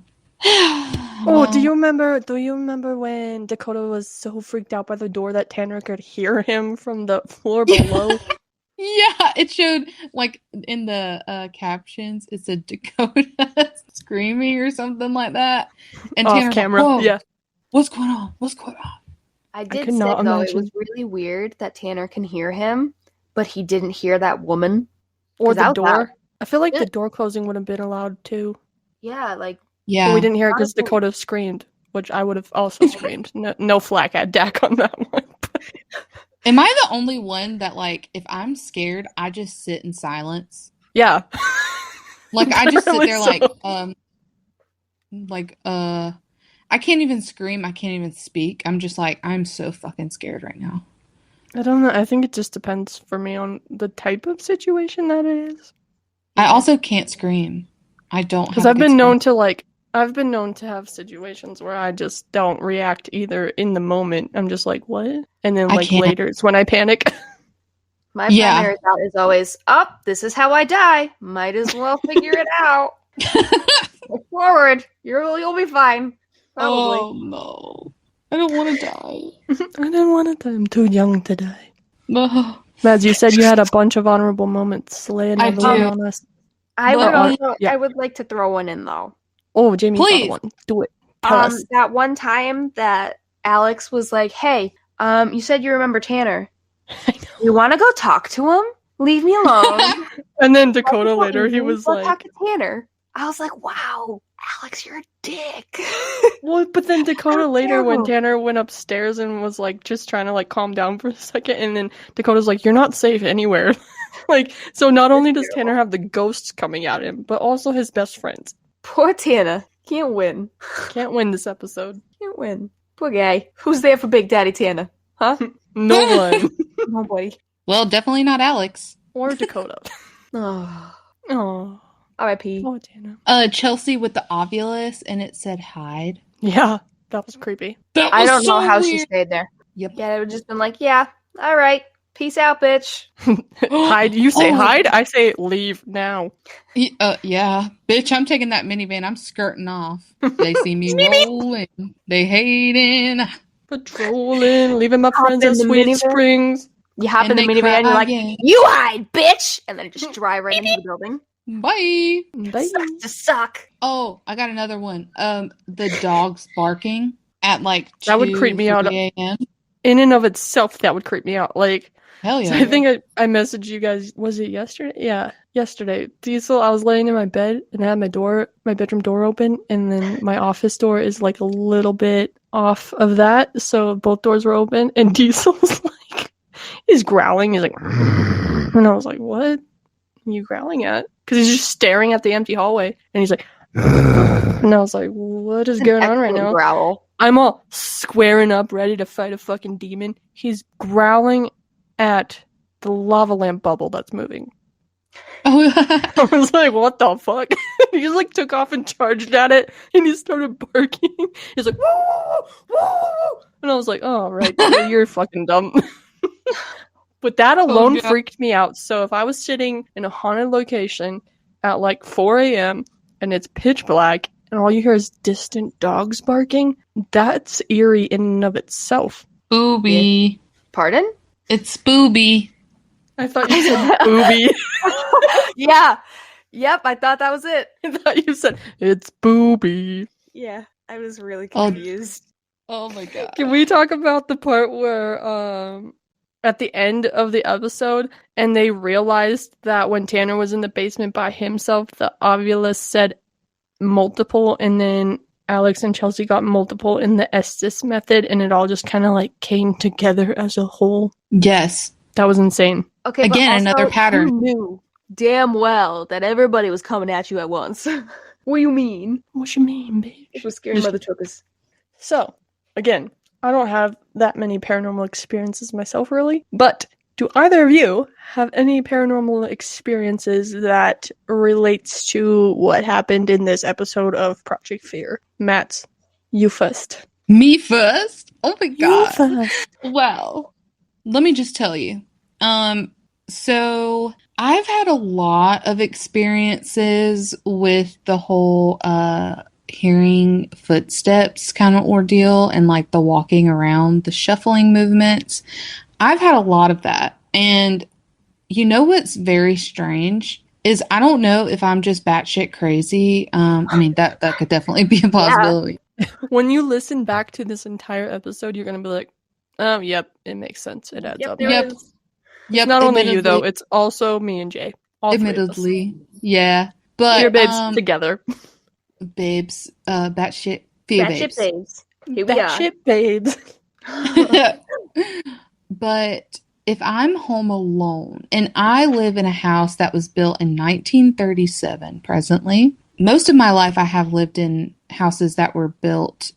Oh, do you remember when Dakota was so freaked out by the door that Tanner could hear him from the floor below? Yeah, it showed, like, in the captions, it said Dakota screaming or something like that. And Off Tanner's like, camera. "Whoa, Yeah. what's going on? What's going on?" I did could say, not though, it imagine. was really weird that Tanner can hear him, but he didn't hear that woman. Or 'Cause the that was door. loud. I feel like Yeah. the door closing would have been allowed too. Yeah, like, Yeah. But we didn't hear it because Honestly- Dakota screamed, which I would have also screamed. No flack at Dak on that one. Am I the only one that, like, if I'm scared, I just sit in silence? Yeah. Like, I just sit there Apparently I can't even scream. I can't even speak. I'm just like, I'm so fucking scared right now. I don't know. I think it just depends for me on the type of situation that it is. I also can't scream. I don't Because have a I've good been known scream. to I've been known to have situations where I just don't react either in the moment. I'm just like, what? And then I like can't. later it's when I panic. my Yeah. primary thought is always, this is how I die. Might as well figure it out. Look forward. You'll be fine. Probably. Oh no. I don't want to die. I didn't want to. I'm too young to die. No. Mads, you said you had a bunch of honorable moments. Lay another do. one on us. I would Well, also, yeah. I would like to throw one in though. Oh, Jamie, you got Please. one. Do it. Tell us. That one time that Alex was like, "Hey, you said you remember Tanner. You want to go talk to him? Leave me alone." And then Dakota later, he was Go like, talk to Tanner. I was like, "Wow, Alex, you're a dick." well, but then Dakota How later, when terrible. Tanner went upstairs and was like just trying to like calm down for a second, and then Dakota's like, "You're not safe anywhere." Like, so not only does Tanner have the ghosts coming at him, but also his best friends. Poor Tanner. Can't win. Can't win this episode. Can't win. Poor guy. Who's there for Big Daddy Tanner? Huh? No one. Nobody. Well, definitely not Alex. Or Dakota. Oh. Oh, R.I.P. poor Tanner. Chelsea with the ovulus, and it said hide. Yeah, that was creepy. That I was don't know so how she weird. stayed there. Yep. Yeah, it would just been like, yeah, all right. Peace out, bitch. Hide. You say Oh. hide. I say leave now. Yeah. Bitch, I'm taking that minivan. I'm skirting off. They see me rolling. They hating. Patrolling, leaving my Hop friends in at the Sweet minivan. Springs. You hop in And the they minivan and you're like, crying. you hide, bitch! And then just drive right into the building. Bye. Bye. Sucks to suck. Oh, I got another one. The dogs barking at like 2, That would creep me out. 3 a.m. In and of itself, that would creep me out. Like, Hell so yeah. I think I messaged you guys. Was it yesterday? Yeah, yesterday. Diesel. I was laying in my bed and I had my bedroom door open, and then my office door is like a little bit off of that, so both doors were open. And Diesel's like, he's growling. He's like, and I was like, what are you growling at? Because he's just staring at the empty hallway, and he's like, and I was like, what is going on right Excellent now? growl. I'm all squaring up, ready to fight a fucking demon. He's growling at the lava lamp bubble that's moving. Oh, I was like, what the fuck? He just like took off and charged at it, and he started barking. He's like, woo, woo, and I was like, oh, right, you're fucking dumb. But that alone God. freaked me out. So if I was sitting in a haunted location at like 4 a.m. and it's pitch black and all you hear is distant dogs barking, that's eerie in and of itself. Booby. Pardon? It's Booby. I thought you said booby. Yeah. Yep, I thought that was it. I thought you said it's booby. Yeah, I was really Oh. confused. Oh my god. Can we talk about the part where at the end of the episode and they realized that when Tanner was in the basement by himself, the Ovulus said multiple, and then Alex and Chelsea got multiple in the Estes method, and it all just kind of like came together as a whole. Yes. That was insane. Okay, Again, but also, another pattern. You knew damn well that everybody was coming at you at once. What do you mean? What you mean, bitch? It was scared mother took us. So, again, I don't have that many paranormal experiences myself, really. But do either of you have any paranormal experiences that relates to what happened in this episode of Project Fear? Matt, you first. Me first? Oh my You god. first. Well, let me just tell you. So I've had a lot of experiences with the whole hearing footsteps kind of ordeal and like the walking around, the shuffling movements. I've had a lot of that. And you know what's very strange is I don't know if I'm just batshit crazy. I mean, that could definitely be a possibility. When you listen back to this entire episode, you're going to be like, oh, yep, it makes sense. It adds up. there Yep. is. Yep. It's not only you, though. admittedly- It's also me and Jay. All three of us. Admittedly. Yeah. But We're babes together. babes, batshit few Batshit babes. babes. Here we That are. shit, babes. But if I'm home alone and I live in a house that was built in 1937 presently, most of my life I have lived in houses that were built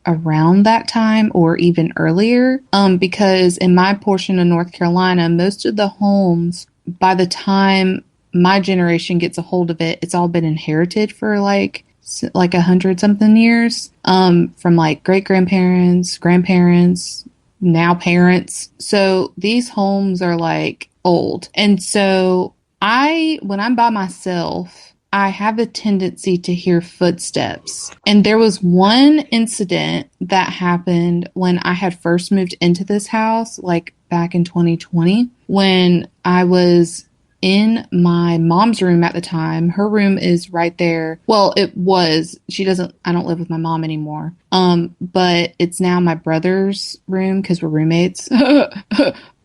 around that time or even earlier, because in my portion of North Carolina, most of the homes, by the time my generation gets a hold of it, it's all been inherited for like 100-something years, from like great-grandparents, grandparents, now parents. So these homes are like old. And so when I'm by myself, I have a tendency to hear footsteps. And there was one incident that happened when I had first moved into this house, like back in 2020, when I was in my mom's room at the time. Her room is right there. Well, it was. I don't live with my mom anymore. But it's now my brother's room because we're roommates.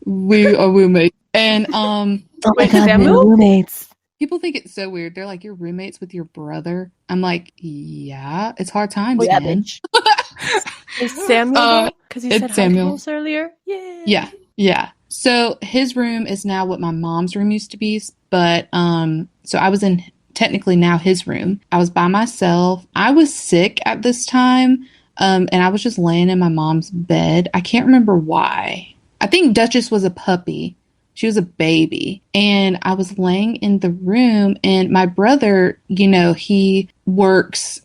We are roommates. And Oh Wait, Samuel? roommates. people think it's so weird. They're like, you're roommates with your brother? I'm like, yeah, it's hard times, Well, yeah, man. bitch. Is Samuel because he it's said hi Samuel. to us earlier? Yeah. Yeah. So his room is now what my mom's room used to be. But so I was in technically now his room. I was by myself. I was sick at this time. And I was just laying in my mom's bed. I can't remember why. I think Duchess was a puppy. She was a baby. And I was laying in the room, and my brother, he works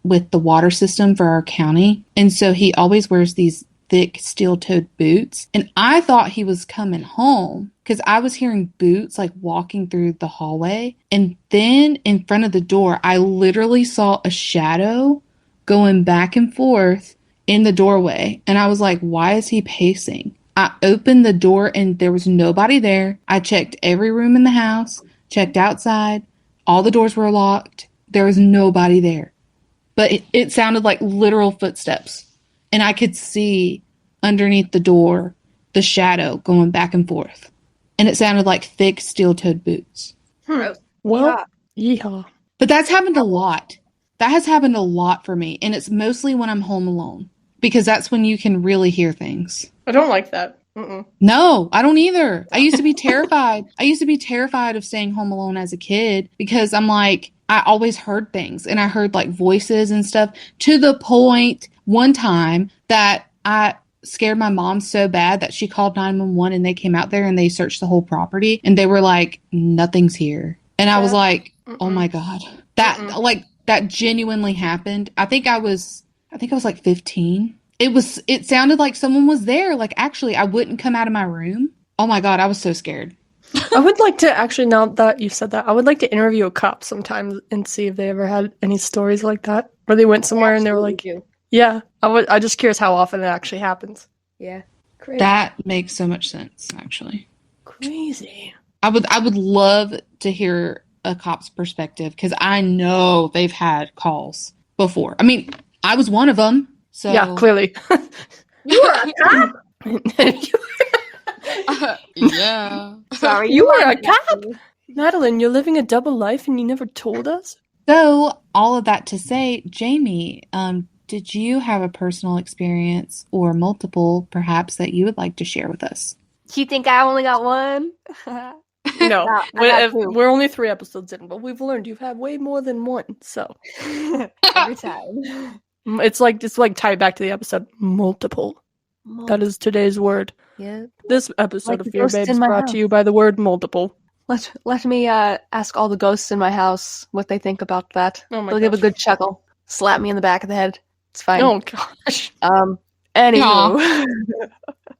with the water system for our county. And so he always wears these thick steel-toed boots. And I thought he was coming home because I was hearing boots like walking through the hallway. And then in front of the door, I literally saw a shadow going back and forth in the doorway. And I was like, why is he pacing? I opened the door and there was nobody there. I checked every room in the house, checked outside. All the doors were locked. There was nobody there. But it sounded like literal footsteps. And I could see underneath the door the shadow going back and forth. And it sounded like thick steel-toed boots. Well, yeehaw. But that's happened a lot. That has happened a lot for me. And it's mostly when I'm home alone. Because that's when you can really hear things. I don't like that. Mm-mm. No, I don't either. I used to be terrified. I used to be terrified of staying home alone as a kid because I'm like, I always heard things and I heard like voices and stuff to the point one time that scared my mom so bad that she called 911 and they came out there and they searched the whole property and they were like, nothing's here. And I was like, oh my God. That genuinely happened. I think I was like 15. It sounded like someone was there. Like, actually, I wouldn't come out of my room. Oh my God, I was so scared. I would like to actually, now that you said that, I would like to interview a cop sometime and see if they ever had any stories like that, where they went somewhere and they were like, yeah, I'm just curious how often it actually happens. Yeah. Crazy. That makes so much sense, actually. Crazy. I would love to hear a cop's perspective because I know they've had calls before. I mean, I was one of them. So yeah, clearly. You were a cop? yeah. Sorry, You were a cop? Madeline, you're living a double life and you never told us? So, all of that to say, Jaime, did you have a personal experience or multiple, perhaps, that you would like to share with us? You think I only got one? No, I got two. we're only 3 episodes in, but we've learned you've had way more than one, so. Every time. It's like tied back to the episode, multiple. That is today's word. Yeah. This episode Like of the Fear ghosts Babes in my brought house. to you by the word multiple. Let me ask all the ghosts in my house what they think about that. Oh my They'll give a gosh. good chuckle. Slap me in the back of the head. It's fine. Oh gosh. Anywho.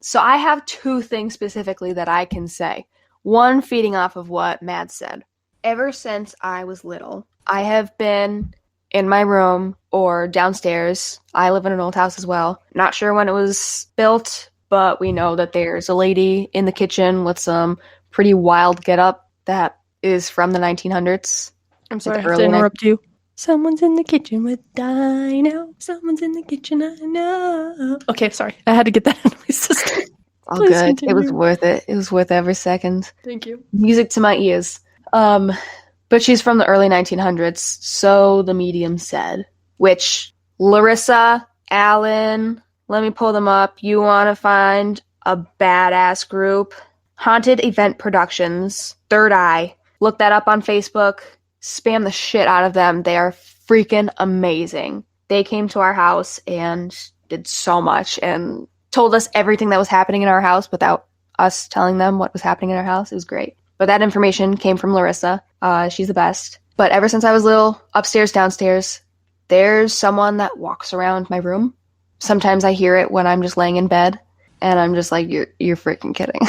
So I have 2 things specifically that I can say. One feeding off of what Mad said. Ever since I was little, I have been in my room or downstairs. I live in an old house as well. Not sure when it was built, but we know that there's a lady in the kitchen with some pretty wild getup that is from the 1900s. I'm sorry, I Like have to early interrupt you. Someone's in the kitchen with Dino. Someone's in the kitchen, I know. Okay, sorry. I had to get that out of my system. All Please good. It was continue. worth it. It was worth every second. Thank you. Music to my ears. But she's from the early 1900s, so the medium said. Which, Larissa, Alan, let me pull them up. You want to find a badass group? Haunted Event Productions, Third Eye. Look that up on Facebook. Spam the shit out of them. They are freaking amazing. They came to our house and did so much and told us everything that was happening in our house without us telling them what was happening in our house. It was great. But that information came from Larissa. She's the best. But ever since I was little, upstairs, downstairs, there's someone that walks around my room. Sometimes I hear it when I'm just laying in bed, and I'm just like, you're freaking kidding.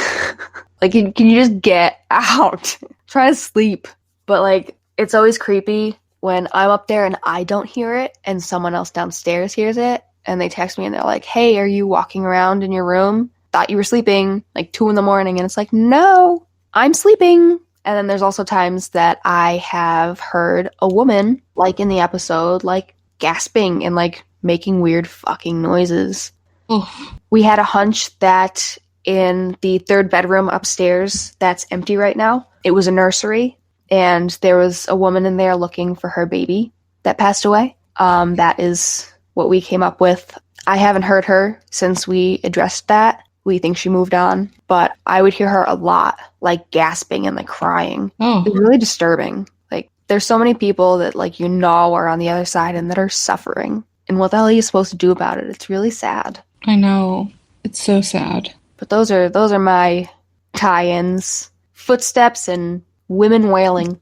Like, can you just get out? Try to sleep. But, like, it's always creepy when I'm up there and I don't hear it, and someone else downstairs hears it, and they text me and they're like, hey, are you walking around in your room? Thought you were sleeping, like 2 a.m, and it's like, no, I'm sleeping. And then there's also times that I have heard a woman, like in the episode, like gasping and like making weird fucking noises. Oof. We had a hunch that in the 3rd bedroom upstairs that's empty right now, it was a nursery, and there was a woman in there looking for her baby that passed away. That is what we came up with. I haven't heard her since we addressed that. We think she moved on, but I would hear her a lot, like gasping and like crying. Oh, It's really disturbing. Like, there's so many people that, like, you know, are on the other side and that are suffering. And what the hell are you supposed to do about it? It's really sad. I know. It's so sad. But those are my tie-ins. Footsteps and women wailing.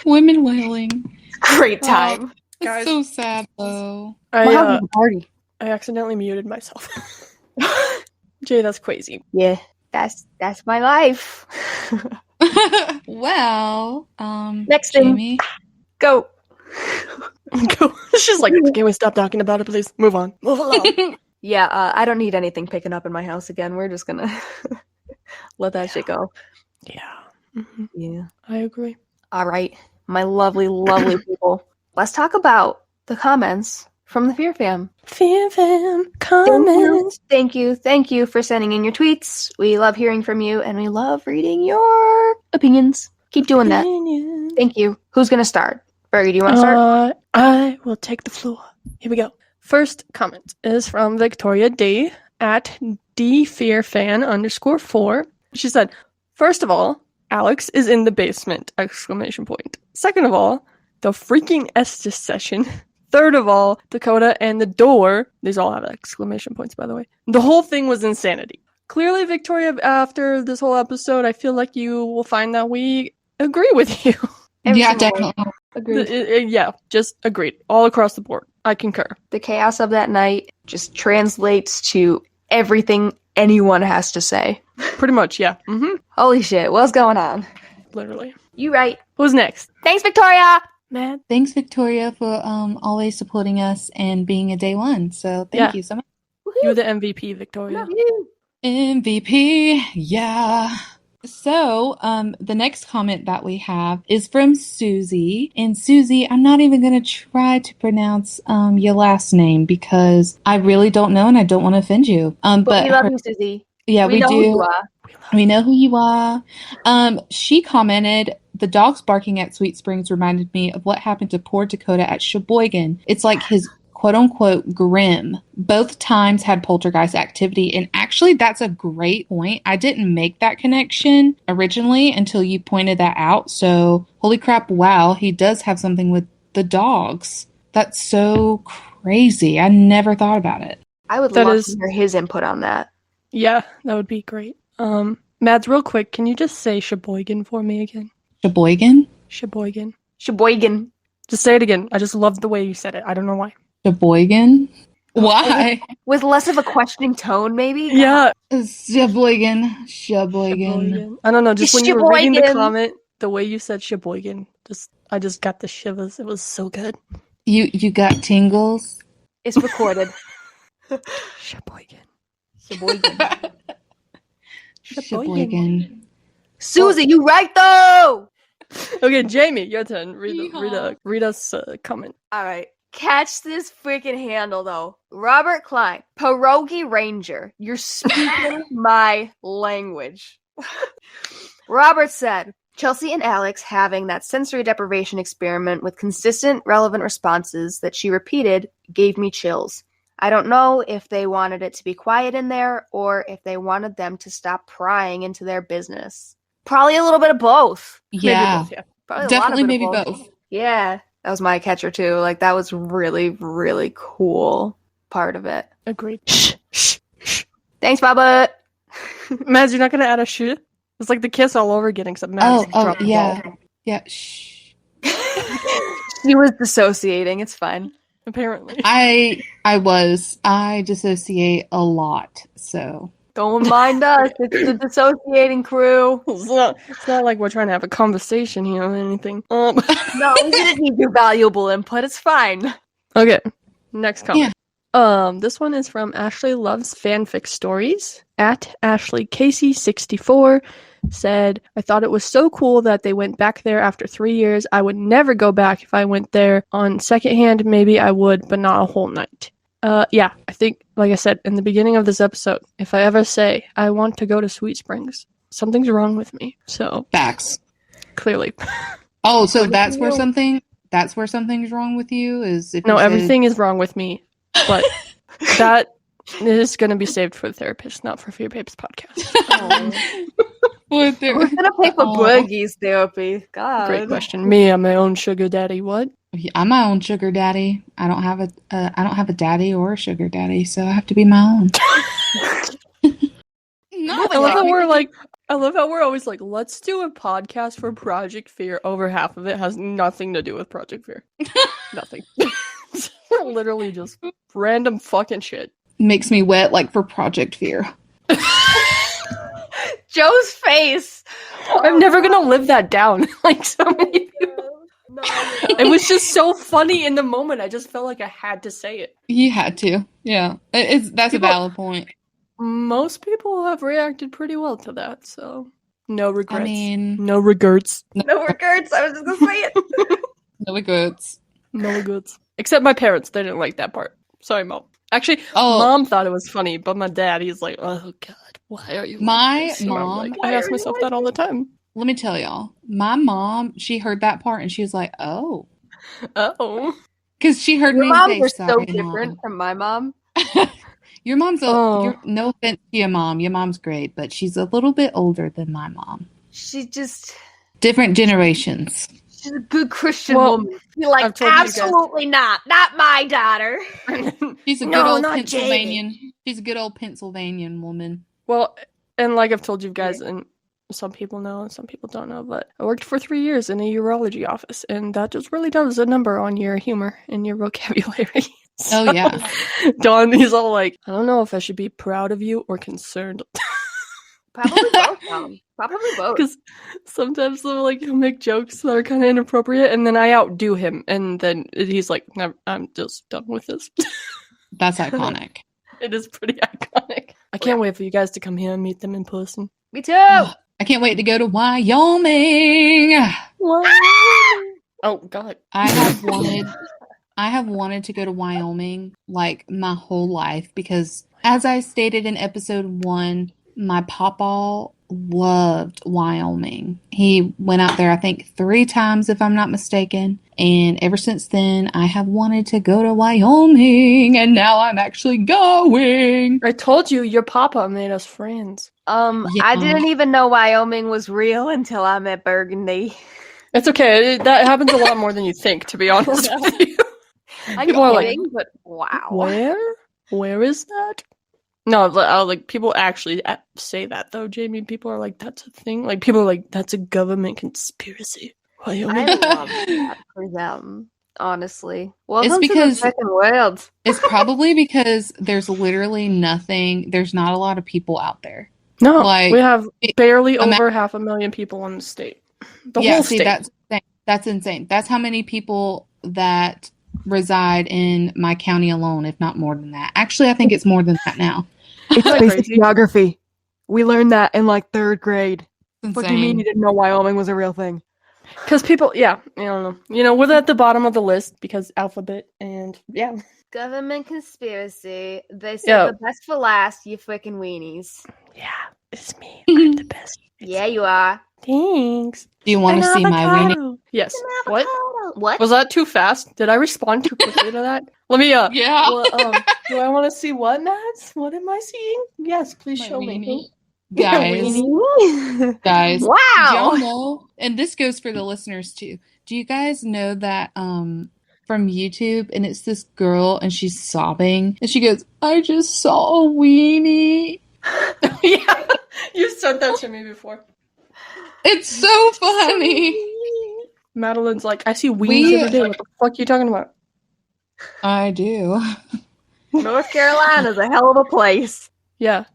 Women wailing. Great time. It's Guys. so sad, though. We're having a party. I accidentally muted myself. Jay, that's crazy. Yeah, that's my life. Well, Next thing. Jaime, Go. Go. She's like, can we stop talking about it, please? Move on. Move along. Yeah, I don't need anything picking up in my house again. We're just gonna let that shit go. Yeah. Mm-hmm. Yeah. I agree. All right, my lovely, lovely people. Let's talk about the comments from the Fear Fam. Fear Fam comments. Thank you for sending in your tweets. We love hearing from you, and we love reading your opinions. Keep doing that. Opinions. Thank you. Who's gonna start? Bergie, do you want to start? I will take the floor. Here we go. First comment is from Victoria D at dfearfan_4. She said, first of all, Alex is in the basement! ! Second of all, the freaking Estes session. Third of all, Dakota and the door. These all have exclamation points, by the way. The whole thing was insanity. Clearly, Victoria, after this whole episode, I feel like you will find that we agree with you. Yeah, definitely. Agreed. Yeah, just agreed. All across the board. I concur. The chaos of that night just translates to everything anyone has to say. Pretty much, yeah. Mm-hmm. Holy shit, what's going on? Literally. You right. Who's next? Thanks, Victoria! Matt? Thanks, Victoria, for always supporting us and being a day one. So thank you so much. You're the MVP, Victoria. Love you. MVP, yeah. So, the next comment that we have is from Susie. And Susie, I'm not even going to try to pronounce your last name because I really don't know and I don't want to offend you. But we love you, Susie. Yeah, we know do. Who you are. We know who you are. She commented, the dogs barking at Sweet Springs reminded me of what happened to poor Dakota at Sheboygan. It's like his quote-unquote grim. Both times had poltergeist activity, and actually that's a great point. I didn't make that connection originally until you pointed that out, so holy crap, wow, he does have something with the dogs. That's so crazy. I never thought about it. I would love to hear his input on that. Yeah, that would be great. Mads, real quick, can you just say Sheboygan for me again? Sheboygan? Sheboygan. Sheboygan. Just say it again. I just loved the way you said it. I don't know why. Sheboygan? Why? With less of a questioning tone, maybe? Yeah. Sheboygan. I don't know, just when you were reading the Sheboygan. comment, the way you said Sheboygan, I just got the shivers. It was so good. You got tingles? It's recorded. Sheboygan. Sheboygan. Susie, you right though! Okay, Jamie, your turn. Read us a comment. Alright. Catch this freaking handle though. Robert Klein, Pierogi Ranger. You're speaking my language. Robert said, Chelsea and Alex having that sensory deprivation experiment with consistent, relevant responses that she repeated gave me chills. I don't know if they wanted it to be quiet in there or if they wanted them to stop prying into their business. Probably a little bit of both. Yeah. Maybe both, Probably Definitely maybe both. both. That was my catcher too. Like that was really, really cool part of it. Agreed. Thanks, Baba. Mads, you're not gonna add a shh? It's like the kiss all over again, except Mads dropped the yeah. ball. Yeah, shh. She was dissociating. It's fine. Apparently. I dissociate a lot, so. Don't mind us. It's the dissociating crew. It's not like we're trying to have a conversation here or anything. No, we didn't need your valuable input. It's fine. Okay, next comment. This one is from Ashley Loves Fanfic Stories at Ashley Casey 64. Said, I thought it was so cool that they went back there after 3 years. I would never go back if I went there on secondhand. Maybe I would, but not a whole night. Yeah, I think, like I said in the beginning of this episode, if I ever say I want to go to Sweet Springs, something's wrong with me. So Facts. Clearly. Oh, so that's where something's wrong with you? Is if No, you said- everything is wrong with me, but that is going to be saved for the therapist, not for Fear Babes podcast. Who's gonna pay for Boogie's therapy? God. Great question. Me, I'm my own sugar daddy. What? I'm my own sugar daddy. I don't have a daddy or a sugar daddy, so I have to be my own. I love how we're always like, let's do a podcast for Project Fear. Over half of it has nothing to do with Project Fear. Nothing. We're literally just random fucking shit. Makes me wet like for Project Fear. Joe's face. I'm never gonna live that down. Like so many people. No. It was just so funny in the moment. I just felt like I had to say it. You had to. Yeah. That's a valid point. Most people have reacted pretty well to that, so no regrets. I mean, no regrets. No regrets. I was just gonna say it. no regrets. No regrets. Except my parents, they didn't like that part. Sorry, Mom. Actually, Oh. Mom thought it was funny, but my dad, he's like, oh God, why are you like My this? And I'm mom- like, I ask myself that all the time. Let me tell y'all. My mom, she heard that part and she was like, "Oh," Oh. because she heard Your me moms say, are so "Sorry, different Mom." from my mom. Your mom's Oh. no offense to your mom. Your mom's great, but she's a little bit older than my mom. She just Different generations. She's a good Christian Well, woman. You're like, I've told you guys- absolutely not my daughter. She's a good No, old not Pennsylvanian. She's a good old Pennsylvanian woman. Well, and like I've told you guys, and some people know and some people don't know, but I worked for 3 years in a urology office, and that just really does a number on your humor and your vocabulary. Oh, yeah. Dawn, he's all like, I don't know if I should be proud of you or concerned. Probably both. Probably both. Because sometimes he'll make jokes that are kind of inappropriate, and then I outdo him, and then he's like, "No, I'm just done with this." That's iconic. It is pretty iconic. I can't wait for you guys to come here and meet them in person. Me too. I can't wait to go to Wyoming. Oh God, I have wanted to go to Wyoming like my whole life because, as I stated in episode 1, my papa loved Wyoming. He went out there, I think, 3 times, if I'm not mistaken. And ever since then, I have wanted to go to Wyoming, and now I'm actually going. I told you, your papa made us friends. Yeah. I didn't even know Wyoming was real until I met Burgundy. It's okay. That happens a lot more than you think, to be honest with you. I'm People are like, kidding, but wow. Where is that? No, like people actually say that though, Jamie. People are like, that's a thing. Like people are like, that's a government conspiracy. I Wyoming. love that for them, honestly. Welcome It's to the because- second world. It's probably because there's literally nothing, there's not a lot of people out there. No, Like, we have barely ima- over 500,000 people in the state. The Yeah, whole see, state. that's insane. That's how many people that reside in my county alone, if not more than that. Actually, I think it's more than that now. It's Like basic crazy. geography. We learned that in like 3rd grade. It's What do you mean you insane. didn't know Wyoming was a real thing? Because people, yeah, I don't know. We're at the bottom of the list because alphabet and yeah. Government conspiracy. They said Yeah. the best for last, you freaking weenies. Yeah, it's me. I'm the best. Yeah, you are. Thanks. Do you want to see my weenie? Yes. What? What? Was that too fast? Did I respond too quickly to that? Let me, Yeah. do I want to see what, Mads? What am I seeing? Yes, please My show weenie. me. Guys, Wow. y'all know, and this goes for the listeners too. Do you guys know that from YouTube, and it's this girl and she's sobbing and she goes, "I just saw a weenie." Yeah, you said that to me before. It's so funny. Madeline's like, I see weenies every day. What the fuck are you talking about? I do. North Carolina's a hell of a place. Yeah.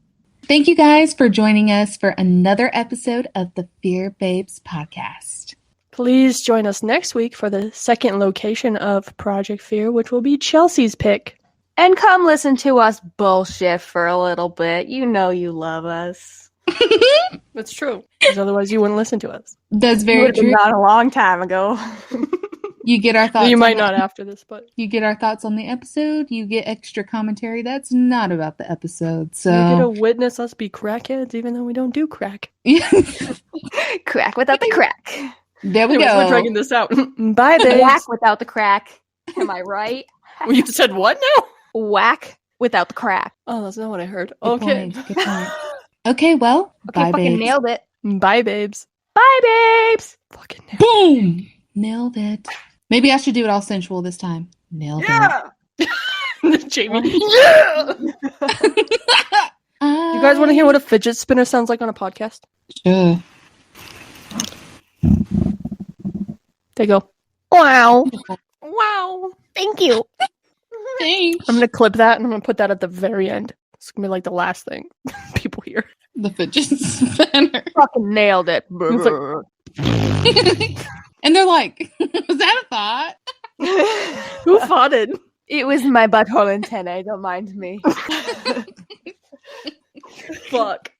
Thank you guys for joining us for another episode of the Fear Babes podcast. Please join us next week for the second location of Project Fear, which will be Chelsea's pick. And come listen to us bullshit for a little bit. You know you love us. That's true. Because otherwise you wouldn't listen to us. That's You very would have been true. gone a long time ago. You get our thoughts. You might on not the- after this, but You get our thoughts on the episode. You get extra commentary that's not about the episode. you get to So witness us be crackheads even though we don't do crack. Crack without the crack. there we Anyways, go. we're dragging this out. Bye, babes. Whack without the crack. Am I right? You said what now? Whack without the crack. Oh, that's not what I heard. Good Okay. point, good point. Okay, well, Okay, bye, fucking babes. nailed it. Bye, babes. Bye, babes. Fucking Boom! Nailed it. Maybe I should do it all sensual this time. Nailed it. Jamie. Yeah! You guys want to hear what a fidget spinner sounds like on a podcast? Sure. There you go. Wow. Wow. Thank you. Thanks. I'm going to clip that and I'm going to put that at the very end. It's going to be like the last thing people hear. The fidget spinner. Fucking nailed it. It's And they're like, was that a thought? Who farted? It was my butthole antenna. Don't mind me. Fuck.